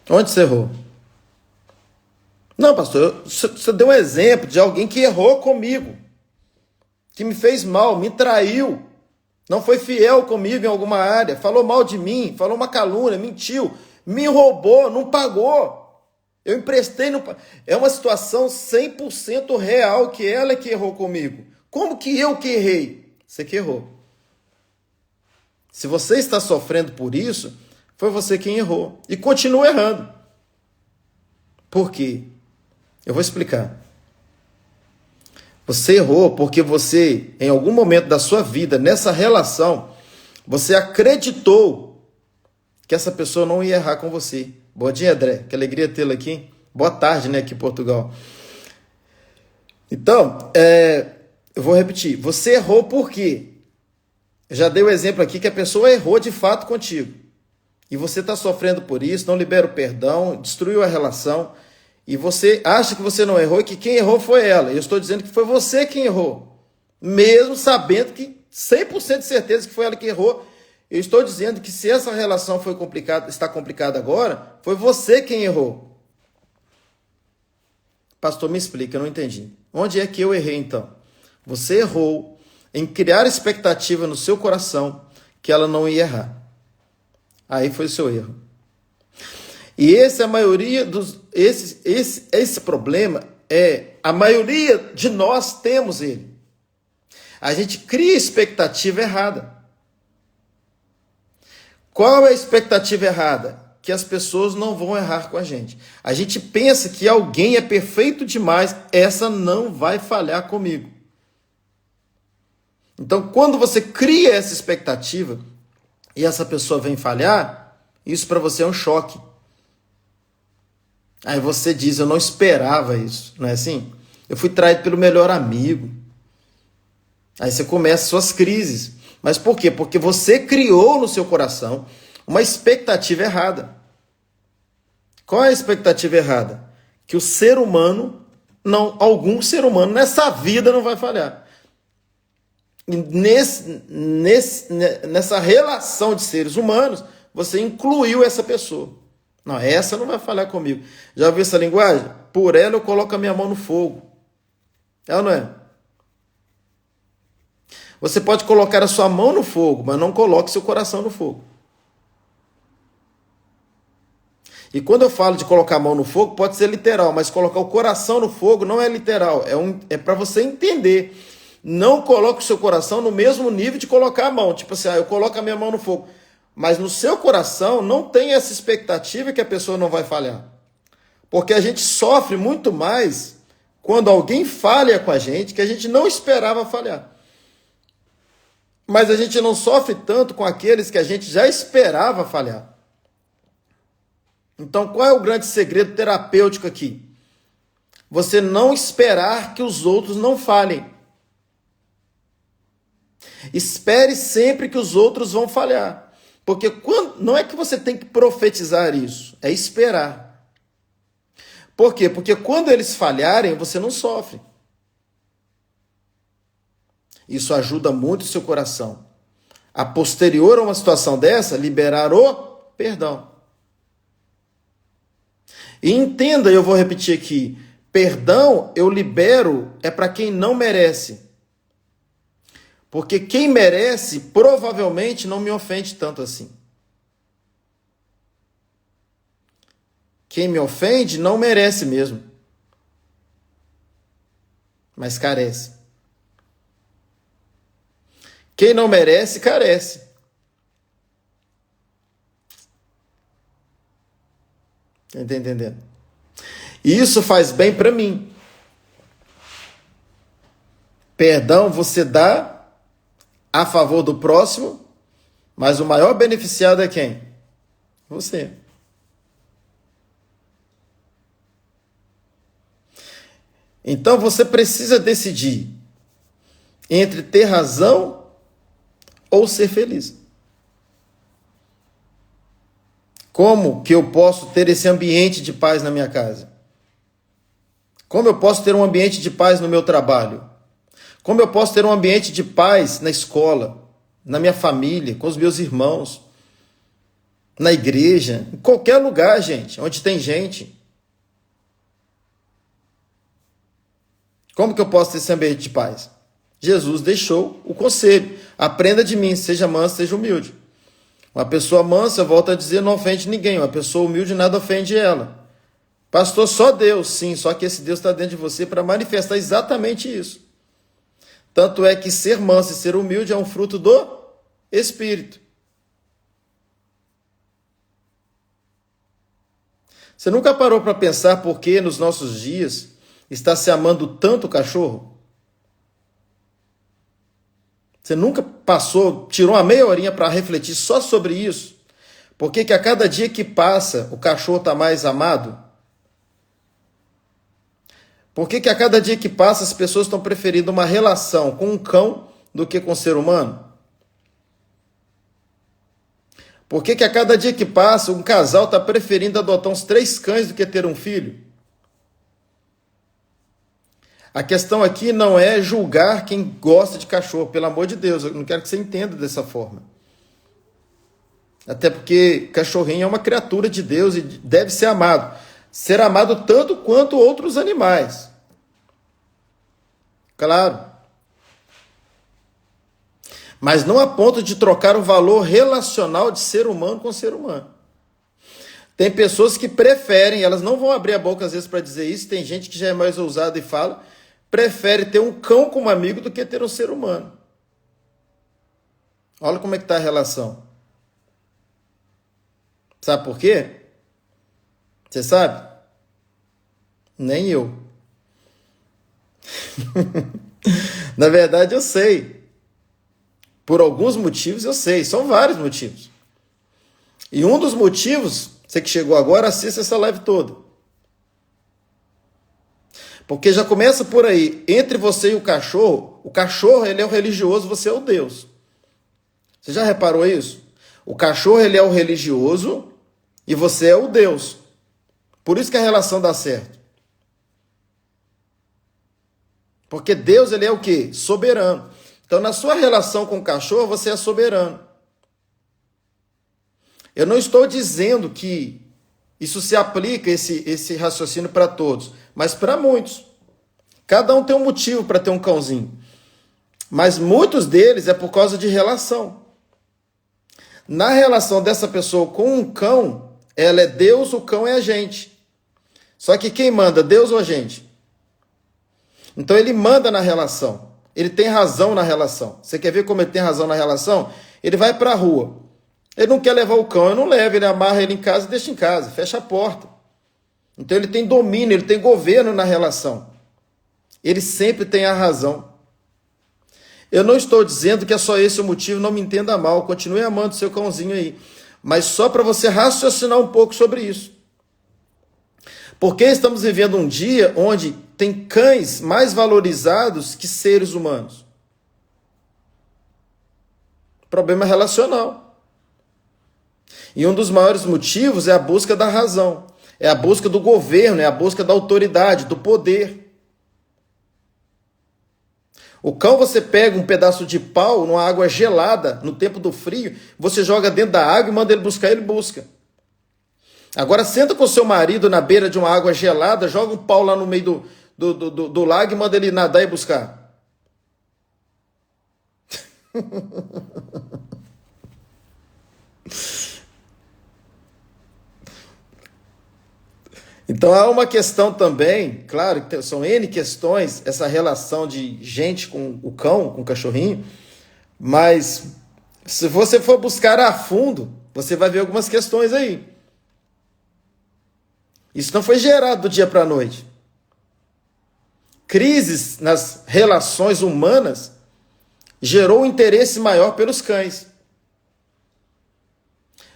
Onde você errou? Não, pastor, você deu um exemplo de alguém que errou comigo. Que me fez mal, me traiu. Não foi fiel comigo em alguma área. Falou mal de mim, falou uma calúnia, mentiu. Me roubou, não pagou. Eu emprestei, não pagou. É uma situação 100% real que ela é que errou comigo. Como que eu que errei? Você que errou. Se você está sofrendo por isso, foi você quem errou. E continua errando. Por quê? Eu vou explicar. Você errou porque você, em algum momento da sua vida, nessa relação, você acreditou que essa pessoa não ia errar com você. Bom dia, André. Que alegria tê-lo aqui. Boa tarde, né, aqui em Portugal. Então, eu vou repetir. Você errou por quê? Eu já dei o exemplo aqui que a pessoa errou de fato contigo. E você está sofrendo por isso, não libera o perdão, destruiu a relação. E você acha que você não errou e que quem errou foi ela. Eu estou dizendo que foi você quem errou. Mesmo sabendo que 100% de certeza que foi ela que errou. Eu estou dizendo que se essa relação foi complicada, está complicada agora, foi você quem errou. Pastor, me explica, eu não entendi. Onde é que eu errei então? Você errou em criar expectativa no seu coração que ela não ia errar. Aí foi o seu erro. E esse, a maioria dos. Esse problema a maioria de nós temos ele. A gente cria expectativa errada. Qual é a expectativa errada? Que as pessoas não vão errar com a gente. A gente pensa que alguém é perfeito demais, essa não vai falhar comigo. Então, quando você cria essa expectativa e essa pessoa vem falhar, isso para você é um choque. Aí você diz, eu não esperava isso, não é assim? Eu fui traído pelo melhor amigo. Aí você começa suas crises. Mas por quê? Porque você criou no seu coração uma expectativa errada. Qual é a expectativa errada? Que o ser humano, algum ser humano nessa vida não vai falhar. E nessa relação de seres humanos, você incluiu essa pessoa. Não, essa não vai falhar comigo. Já ouviu essa linguagem? Por ela eu coloco a minha mão no fogo. É ou não é? Você pode colocar a sua mão no fogo, mas não coloque seu coração no fogo. E quando eu falo de colocar a mão no fogo, pode ser literal, mas colocar o coração no fogo não é literal. É para você entender. Não coloque o seu coração no mesmo nível de colocar a mão. Tipo assim, eu coloco a minha mão no fogo. Mas no seu coração não tem essa expectativa que a pessoa não vai falhar. Porque a gente sofre muito mais quando alguém falha com a gente que a gente não esperava falhar. Mas a gente não sofre tanto com aqueles que a gente já esperava falhar. Então, qual é o grande segredo terapêutico aqui? Você não esperar que os outros não falhem. Espere sempre que os outros vão falhar. Porque não é que você tem que profetizar isso, é esperar. Por quê? Porque quando eles falharem, você não sofre. Isso ajuda muito o seu coração. A posterior a uma situação dessa, liberar o perdão. E entenda, eu vou repetir aqui, perdão eu libero é para quem não merece. Porque quem merece provavelmente não me ofende tanto assim. Quem me ofende não merece mesmo. Mas carece. Quem não merece, carece. Está entendendo? E isso faz bem para mim. Perdão você dá a favor do próximo, mas o maior beneficiado é quem? Você. Então você precisa decidir entre ter razão ou ser feliz. Como que eu posso ter esse ambiente de paz na minha casa? Como eu posso ter um ambiente de paz no meu trabalho? Como eu posso ter um ambiente de paz na escola, na minha família, com os meus irmãos, na igreja, em qualquer lugar, gente, onde tem gente? Como que eu posso ter esse ambiente de paz? Jesus deixou o conselho. Aprenda de mim, seja manso, seja humilde. Uma pessoa mansa, volta a dizer, não ofende ninguém. Uma pessoa humilde, nada ofende ela. Pastor, só Deus, sim, só que esse Deus está dentro de você para manifestar exatamente isso. Tanto é que ser manso e ser humilde é um fruto do Espírito. Você nunca parou para pensar por que nos nossos dias está se amando tanto o cachorro? Você nunca tirou uma meia horinha para refletir só sobre isso? Por que a cada dia que passa o cachorro está mais amado? Por que a cada dia que passa as pessoas estão preferindo uma relação com um cão do que com um ser humano? Por que a cada dia que passa um casal está preferindo adotar uns 3 cães do que ter um filho? A questão aqui não é julgar quem gosta de cachorro, pelo amor de Deus, eu não quero que você entenda dessa forma. Até porque cachorrinho é uma criatura de Deus e deve ser amado. Ser amado tanto quanto outros animais. Claro. Mas não a ponto de trocar o valor relacional de ser humano com ser humano. Tem pessoas que preferem, elas não vão abrir a boca às vezes para dizer isso, tem gente que já é mais ousada e fala, prefere ter um cão como amigo do que ter um ser humano. Olha como é que está a relação. Sabe por quê? Você sabe? Nem eu. Na verdade, eu sei. Por alguns motivos, eu sei. São vários motivos. E um dos motivos, você que chegou agora, assista essa live toda. Porque já começa por aí. Entre você e o cachorro ele é o religioso, você é o Deus. Você já reparou isso? O cachorro ele é o religioso e você é o Deus. Por isso que a relação dá certo. Porque Deus, ele é o quê? Soberano. Então, na sua relação com o cachorro, você é soberano. Eu não estou dizendo que isso se aplica, esse raciocínio para todos, mas para muitos. Cada um tem um motivo para ter um cãozinho. Mas muitos deles é por causa de relação. Na relação dessa pessoa com um cão, ela é Deus, o cão é a gente. Só que quem manda, Deus ou a gente? Então ele manda na relação. Ele tem razão na relação. Você quer ver como ele tem razão na relação? Ele vai para a rua. Ele não quer levar o cão, eu não levo. Ele amarra ele em casa e deixa em casa. Fecha a porta. Então ele tem domínio, ele tem governo na relação. Ele sempre tem a razão. Eu não estou dizendo que é só esse o motivo, não me entenda mal. Continue amando seu cãozinho aí. Mas só para você raciocinar um pouco sobre isso. Porque estamos vivendo um dia onde tem cães mais valorizados que seres humanos. Problema relacional. E um dos maiores motivos é a busca da razão. É a busca do governo, é a busca da autoridade, do poder. O cão, você pega um pedaço de pau numa água gelada, no tempo do frio, você joga dentro da água e manda ele buscar, ele busca. Agora senta com o seu marido na beira de uma água gelada, joga um pau lá no meio do lago e manda ele nadar e buscar. Então há uma questão também, claro, são N questões, essa relação de gente com o cão, com o cachorrinho, mas se você for buscar a fundo, você vai ver algumas questões aí. Isso não foi gerado do dia para a noite. Crises nas relações humanas gerou um interesse maior pelos cães.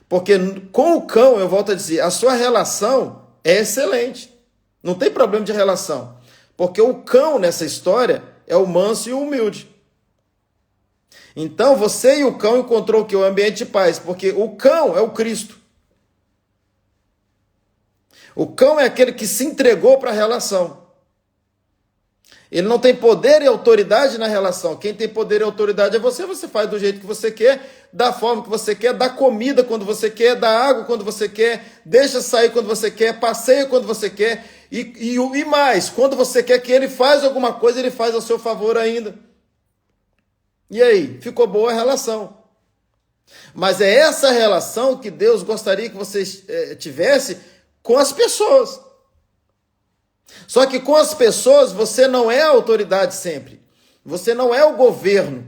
Porque com o cão, eu volto a dizer, a sua relação é excelente. Não tem problema de relação. Porque o cão nessa história é o manso e o humilde. Então você e o cão encontrou o que? O ambiente de paz. Porque o cão é o Cristo. O cão é aquele que se entregou para a relação. Ele não tem poder e autoridade na relação. Quem tem poder e autoridade é você. Você faz do jeito que você quer, da forma que você quer, dá comida quando você quer, dá água quando você quer, deixa sair quando você quer, passeia quando você quer. E mais, quando você quer que ele faça alguma coisa, ele faz ao seu favor ainda. E aí? Ficou boa a relação. Mas é essa relação que Deus gostaria que você tivesse com as pessoas. Só que com as pessoas você não é a autoridade sempre. Você não é o governo.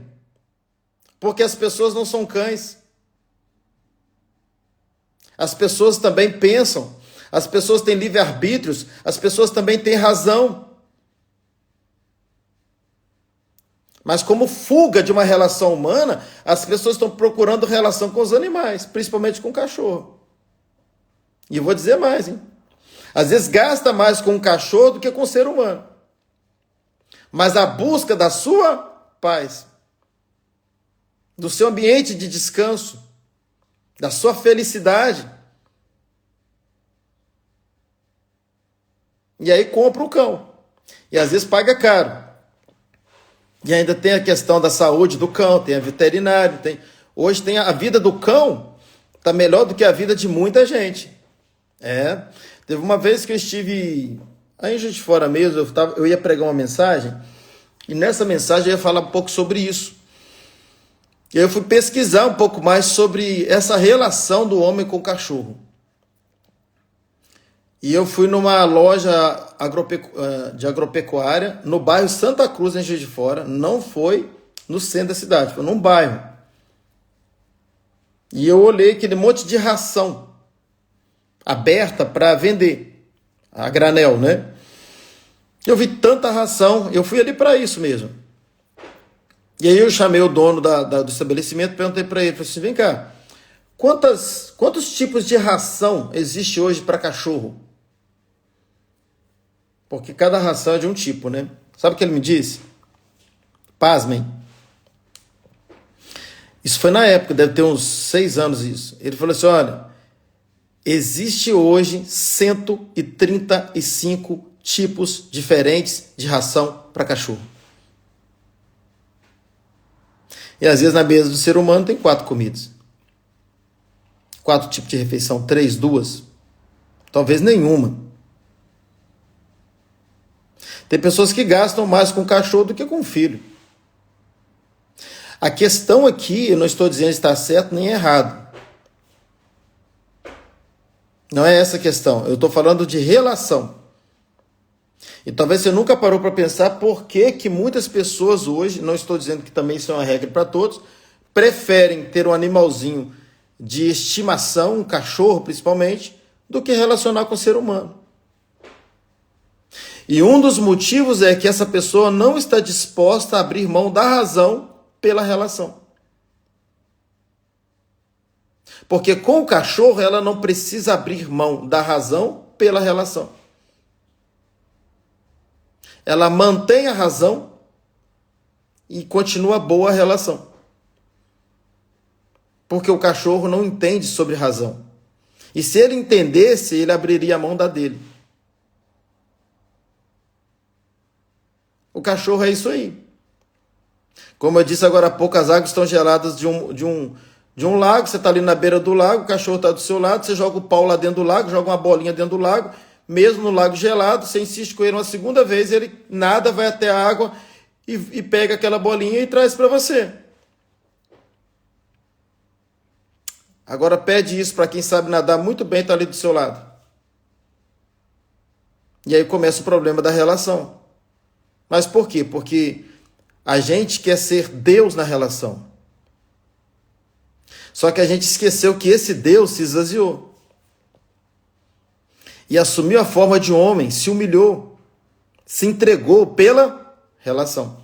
Porque as pessoas não são cães. As pessoas também pensam. As pessoas têm livre-arbítrios. As pessoas também têm razão. Mas como fuga de uma relação humana, as pessoas estão procurando relação com os animais, principalmente com o cachorro. E eu vou dizer mais, hein? Às vezes gasta mais com um cachorro do que com o ser humano. Mas a busca da sua paz, do seu ambiente de descanso, da sua felicidade. E aí compra o cão. E às vezes paga caro. E ainda tem a questão da saúde do cão, tem a veterinário, hoje tem a vida do cão, está melhor do que a vida de muita gente. Teve uma vez que eu estive aí em Juiz de Fora mesmo, eu ia pregar uma mensagem, e nessa mensagem eu ia falar um pouco sobre isso. E aí eu fui pesquisar um pouco mais sobre essa relação do homem com o cachorro. E eu fui numa loja de agropecuária, no bairro Santa Cruz, em Juiz de Fora, não foi no centro da cidade, foi num bairro. E eu olhei aquele monte de ração aberta para vender, a granel, né? Eu vi tanta ração, eu fui ali para isso mesmo. E aí eu chamei o dono do estabelecimento, perguntei para ele, falei assim, vem cá, quantos tipos de ração existe hoje para cachorro? Porque cada ração é de um tipo, né? Sabe o que ele me disse? Pasmem. Isso foi na época, deve ter uns 6 anos isso. Ele falou assim, olha, existe hoje 135 tipos diferentes de ração para cachorro. E às vezes na mesa do ser humano tem 4 comidas. 4 tipos de refeição, 3, 2. Talvez nenhuma. Tem pessoas que gastam mais com cachorro do que com filho. A questão aqui, eu não estou dizendo se está certo nem errado. Não é essa a questão. Eu estou falando de relação. E talvez você nunca parou para pensar por que muitas pessoas hoje, não estou dizendo que também isso é uma regra para todos, preferem ter um animalzinho de estimação, um cachorro principalmente, do que relacionar com o ser humano. E um dos motivos é que essa pessoa não está disposta a abrir mão da razão pela relação. Porque com o cachorro ela não precisa abrir mão da razão pela relação. Ela mantém a razão e continua boa a relação. Porque o cachorro não entende sobre razão. E se ele entendesse, ele abriria a mão da dele. O cachorro é isso aí. Como eu disse agora há pouco, as águas estão geladas de um lago, você está ali na beira do lago, o cachorro está do seu lado, você joga o pau lá dentro do lago, joga uma bolinha dentro do lago, mesmo no lago gelado, você insiste com ele uma segunda vez, ele nada, vai até a água e pega aquela bolinha e traz para você. Agora pede isso para quem sabe nadar muito bem, está ali do seu lado. E aí começa o problema da relação. Mas por quê? Porque a gente quer ser Deus na relação. Só que a gente esqueceu que esse Deus se esvaziou. E assumiu a forma de homem, se humilhou, se entregou pela relação.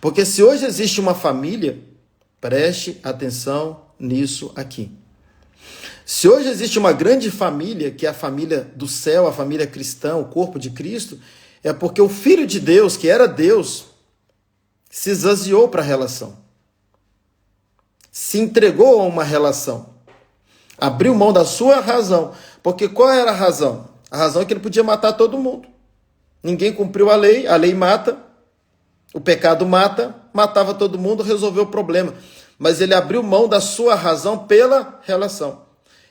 Porque se hoje existe uma família, preste atenção nisso aqui. Se hoje existe uma grande família, que é a família do céu, a família cristã, o corpo de Cristo, é porque o Filho de Deus, que era Deus, se esvaziou para a relação. Se entregou a uma relação. Abriu mão da sua razão. Porque qual era a razão? A razão é que ele podia matar todo mundo. Ninguém cumpriu a lei mata, o pecado mata, matava todo mundo, resolveu o problema. Mas ele abriu mão da sua razão pela relação.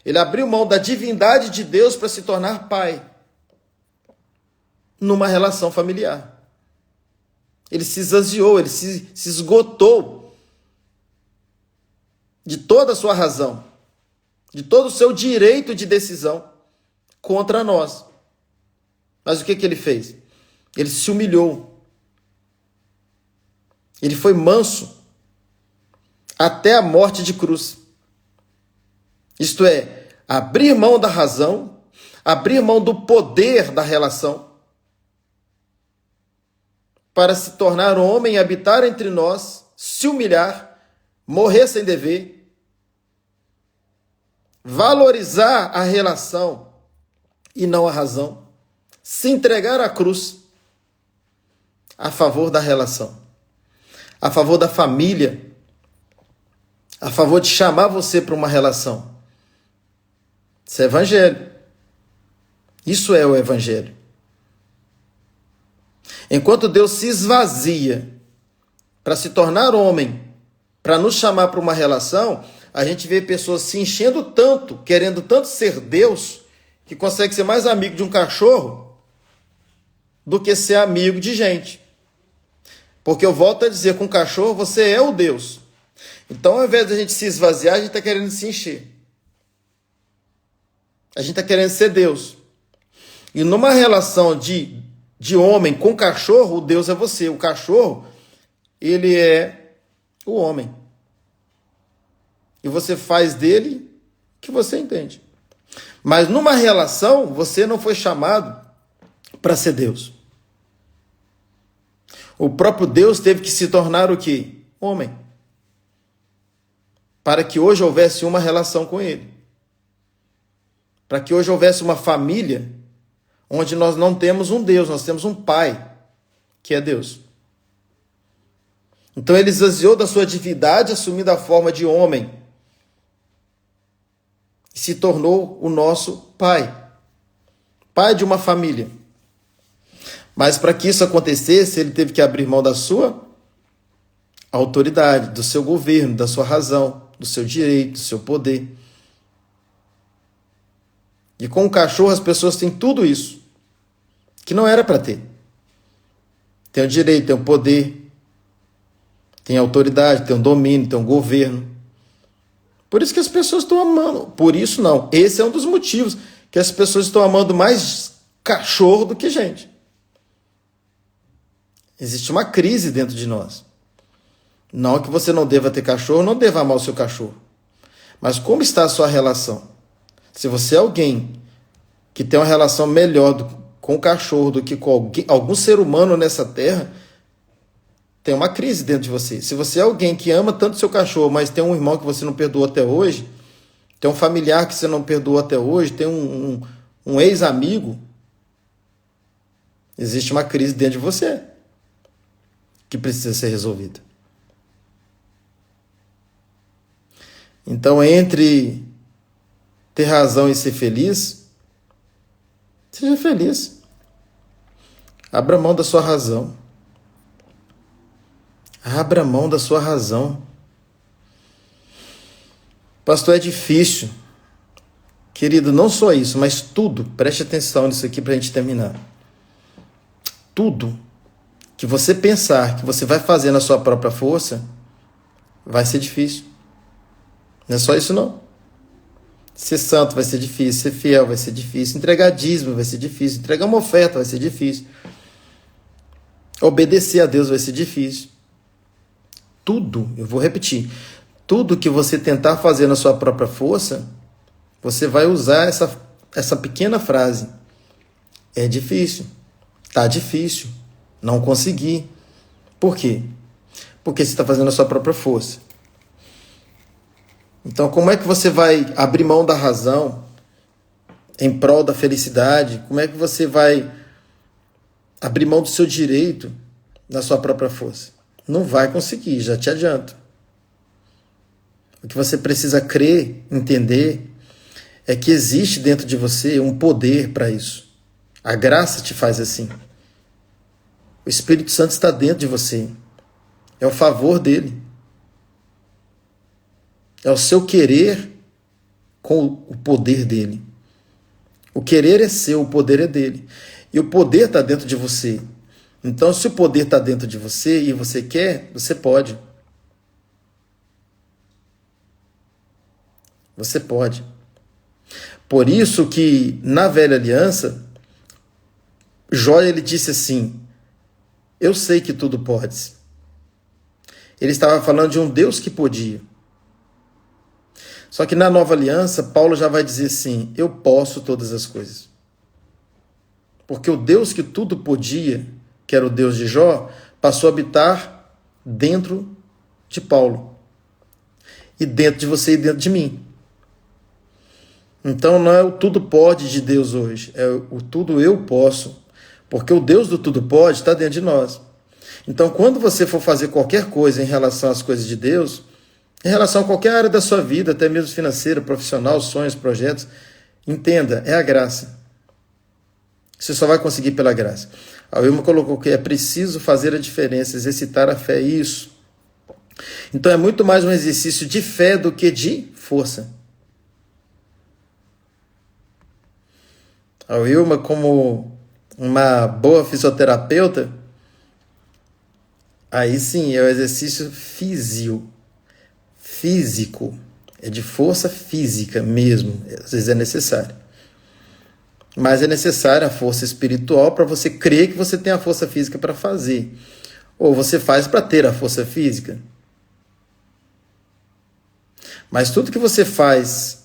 Ele abriu mão da divindade de Deus para se tornar pai. Numa relação familiar. Ele se esvaziou, ele se esgotou de toda a sua razão, de todo o seu direito de decisão contra nós. Mas o que ele fez? Ele se humilhou. Ele foi manso até a morte de cruz. Isto é, abrir mão da razão, abrir mão do poder da relação, para se tornar homem, habitar entre nós, se humilhar, morrer sem dever, valorizar a relação e não a razão, se entregar à cruz a favor da relação, a favor da família, a favor de chamar você para uma relação. Isso é evangelho. Isso é o evangelho. Enquanto Deus se esvazia para se tornar homem, para nos chamar para uma relação, a gente vê pessoas se enchendo tanto, querendo tanto ser Deus, que consegue ser mais amigo de um cachorro do que ser amigo de gente. Porque eu volto a dizer, com o cachorro você é o Deus. Então, ao invés de a gente se esvaziar, a gente está querendo se encher. A gente está querendo ser Deus. E numa relação de homem com cachorro, o Deus é você. O cachorro, ele é o homem. E você faz dele o que você entende. Mas numa relação, você não foi chamado para ser Deus. O próprio Deus teve que se tornar o quê? Homem. Para que hoje houvesse uma relação com ele. Para que hoje houvesse uma família onde nós não temos um Deus, nós temos um Pai, que é Deus. Então ele esvaziou da sua divindade, assumindo a forma de homem. E se tornou o nosso Pai. Pai de uma família. Mas para que isso acontecesse, ele teve que abrir mão da sua autoridade, do seu governo, da sua razão, do seu direito, do seu poder. E com o cachorro as pessoas têm tudo isso, que não era para ter. Tem o direito, tem o poder, tem a autoridade, tem o domínio, tem o governo. Por isso que as pessoas estão amando. Por isso não. Esse é um dos motivos que as pessoas estão amando mais cachorro do que gente. Existe uma crise dentro de nós. Não que você não deva ter cachorro, não deva amar o seu cachorro. Mas como está a sua relação? Se você é alguém que tem uma relação melhor com o cachorro do que com algum ser humano nessa terra, tem uma crise dentro de você. Se você é alguém que ama tanto seu cachorro, mas tem um irmão que você não perdoou até hoje, tem um familiar que você não perdoou até hoje, tem um ex-amigo, existe uma crise dentro de você que precisa ser resolvida. Então, entre ter razão e ser feliz, seja feliz. Abra mão da sua razão. Abra mão da sua razão. Pastor, é difícil. Querido, não só isso, mas tudo. Preste atenção nisso aqui para a gente terminar. Tudo que você pensar que você vai fazer na sua própria força, vai ser difícil. Não é só isso, não. Ser santo vai ser difícil, ser fiel vai ser difícil, entregar dízimo vai ser difícil, entregar uma oferta vai ser difícil, obedecer a Deus vai ser difícil. Tudo, eu vou repetir, tudo que você tentar fazer na sua própria força, você vai usar essa pequena frase. É difícil, tá difícil, não consegui. Por quê? Porque você está fazendo a sua própria força. Então, como é que você vai abrir mão da razão em prol da felicidade? Como é que você vai abrir mão do seu direito na sua própria força? Não vai conseguir, já te adianto. O que você precisa crer, entender, é que existe dentro de você um poder para isso. A graça te faz assim. O Espírito Santo está dentro de você. É o favor dele. É o seu querer com o poder dele. O querer é seu, o poder é dele. E o poder está dentro de você. Então, se o poder está dentro de você e você quer, você pode. Você pode. Por isso que, na velha aliança, Jó, ele disse assim, eu sei que tudo podes. Ele estava falando de um Deus que podia. Só que na nova aliança, Paulo já vai dizer assim, eu posso todas as coisas. Porque o Deus que tudo podia, que era o Deus de Jó, passou a habitar dentro de Paulo. E dentro de você e dentro de mim. Então não é o tudo pode de Deus hoje, é o tudo eu posso. Porque o Deus do tudo pode está dentro de nós. Então quando você for fazer qualquer coisa em relação às coisas de Deus, em relação a qualquer área da sua vida, até mesmo financeira, profissional, sonhos, projetos, entenda, é a graça. Você só vai conseguir pela graça. A Wilma colocou que é preciso fazer a diferença, exercitar a fé, isso. Então é muito mais um exercício de fé do que de força. A Wilma, como uma boa fisioterapeuta, aí sim é o exercício físico, é de força física mesmo, às vezes é necessário. Mas é necessária a força espiritual para você crer que você tem a força física para fazer. Ou você faz para ter a força física. Mas tudo que você faz,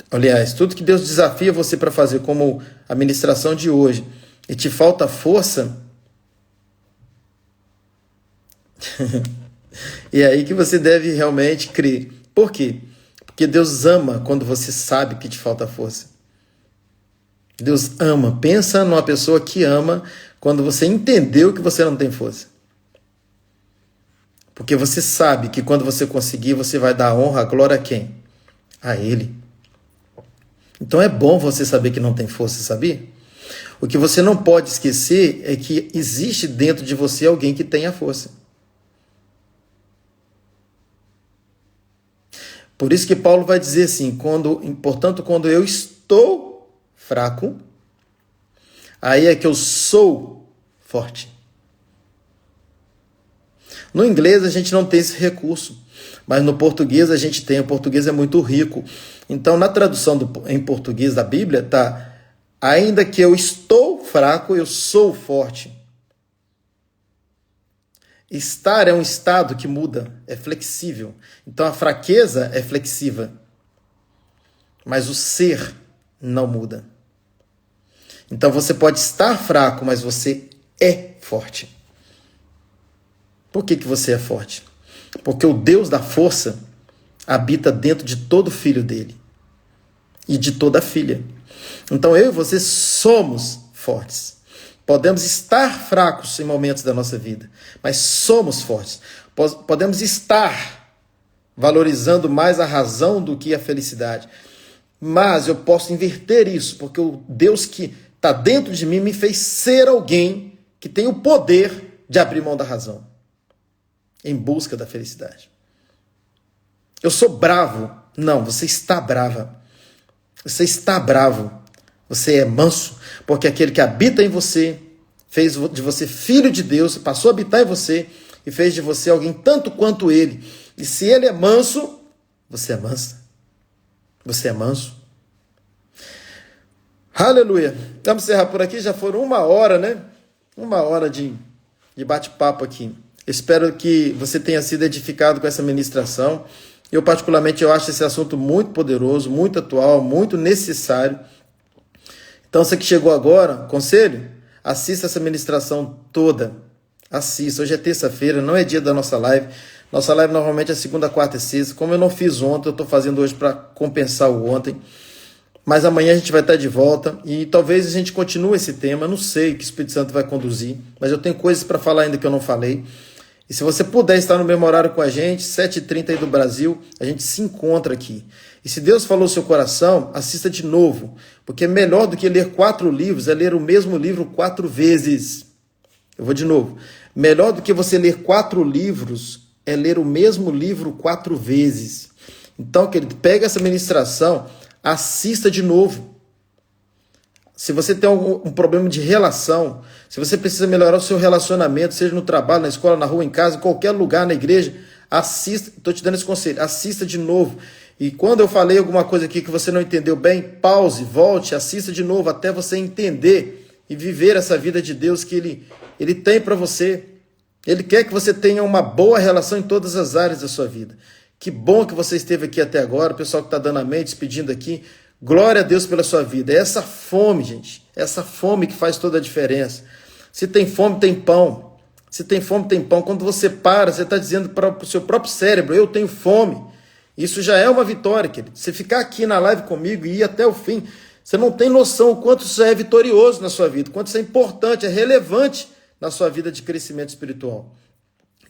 aliás, tudo que Deus desafia você para fazer, como a ministração de hoje, e te falta força, e é aí que você deve realmente crer. Por quê? Porque Deus ama quando você sabe que te falta força. Deus ama. Pensa numa pessoa que ama quando você entendeu que você não tem força. Porque você sabe que quando você conseguir, você vai dar honra, a glória a quem? A Ele. Então é bom você saber que não tem força, sabia? O que você não pode esquecer é que existe dentro de você alguém que tem a força. Por isso que Paulo vai dizer assim, portanto, quando eu estou fraco, aí é que eu sou forte. No inglês a gente não tem esse recurso, mas no português a gente tem, o português é muito rico. Então na tradução em português da Bíblia está, ainda que eu estou fraco, eu sou forte. Estar é um estado que muda, é flexível. Então a fraqueza é flexiva, mas o ser não muda. Então você pode estar fraco, mas você é forte. Por que você é forte? Porque o Deus da força habita dentro de todo filho dele e de toda filha. Então eu e você somos fortes. Podemos estar fracos em momentos da nossa vida, mas somos fortes. Podemos estar valorizando mais a razão do que a felicidade. Mas eu posso inverter isso, porque o Deus que está dentro de mim me fez ser alguém que tem o poder de abrir mão da razão. em busca da felicidade. Eu sou bravo. Não, você está brava. Você está bravo. Você é manso, porque aquele que habita em você fez de você filho de Deus, passou a habitar em você e fez de você alguém tanto quanto ele. E se ele é manso, você é mansa. Você é manso. Aleluia. Vamos encerrar por aqui. Já foram 1 hora, né? 1 hora de bate-papo aqui. Espero que você tenha sido edificado com essa ministração. Eu, particularmente, eu acho esse assunto muito poderoso, muito atual, muito necessário. Então, você que chegou agora, conselho, assista essa ministração toda. Assista. Hoje é terça-feira, não é dia da nossa live. Nossa live normalmente é segunda, quarta e sexta. Como eu não fiz ontem, eu estou fazendo hoje para compensar o ontem. Mas amanhã a gente vai estar de volta e talvez a gente continue esse tema. Não sei o que o Espírito Santo vai conduzir, mas eu tenho coisas para falar ainda que eu não falei. E se você puder estar no mesmo horário com a gente, 7h30 aí do Brasil, a gente se encontra aqui. E se Deus falou no seu coração, assista de novo, porque melhor do que ler 4 livros é ler o mesmo livro 4 vezes. Eu vou de novo. Melhor do que você ler 4 livros é ler o mesmo livro 4 vezes. Então, querido, pega essa ministração, assista de novo. Se você tem um problema de relação, se você precisa melhorar o seu relacionamento, seja no trabalho, na escola, na rua, em casa, em qualquer lugar, na igreja, assista. Estou te dando esse conselho, assista de novo. E quando eu falei alguma coisa aqui que você não entendeu bem, pause, volte, assista de novo até você entender e viver essa vida de Deus que Ele tem para você. Ele quer que você tenha uma boa relação em todas as áreas da sua vida. Que bom que você esteve aqui até agora, o pessoal que está dando amém, despedindo aqui. Glória a Deus pela sua vida. É essa fome, gente. É essa fome que faz toda a diferença. Se tem fome, tem pão. Se tem fome, tem pão. Quando você para, você está dizendo para o seu próprio cérebro, eu tenho fome. Isso já é uma vitória, querido. Você ficar aqui na live comigo e ir até o fim, você não tem noção o quanto isso é vitorioso na sua vida, o quanto isso é importante, é relevante na sua vida de crescimento espiritual.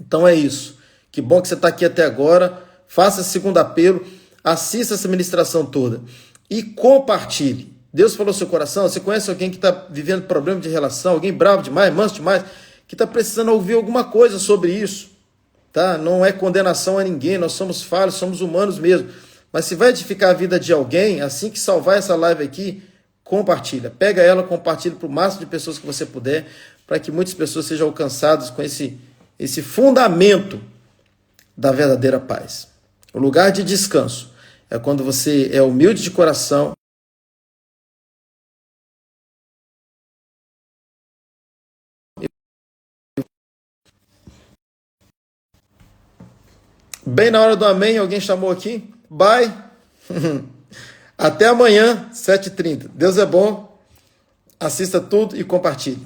Então é isso. Que bom que você está aqui até agora. Faça esse segundo apelo. Assista essa ministração toda. E compartilhe. Deus falou no seu coração. Você conhece alguém que está vivendo problema de relação, alguém bravo demais, manso demais, que está precisando ouvir alguma coisa sobre isso. Tá? Não é condenação a ninguém, nós somos falhos, somos humanos mesmo. Mas se vai edificar a vida de alguém, assim que salvar essa live aqui, compartilha. Pega ela, compartilha para o máximo de pessoas que você puder, para que muitas pessoas sejam alcançadas com esse fundamento da verdadeira paz. O lugar de descanso é quando você é humilde de coração. Bem na hora do amém, alguém chamou aqui? Bye! Até amanhã, 7h30. Deus é bom. Assista tudo e compartilhe.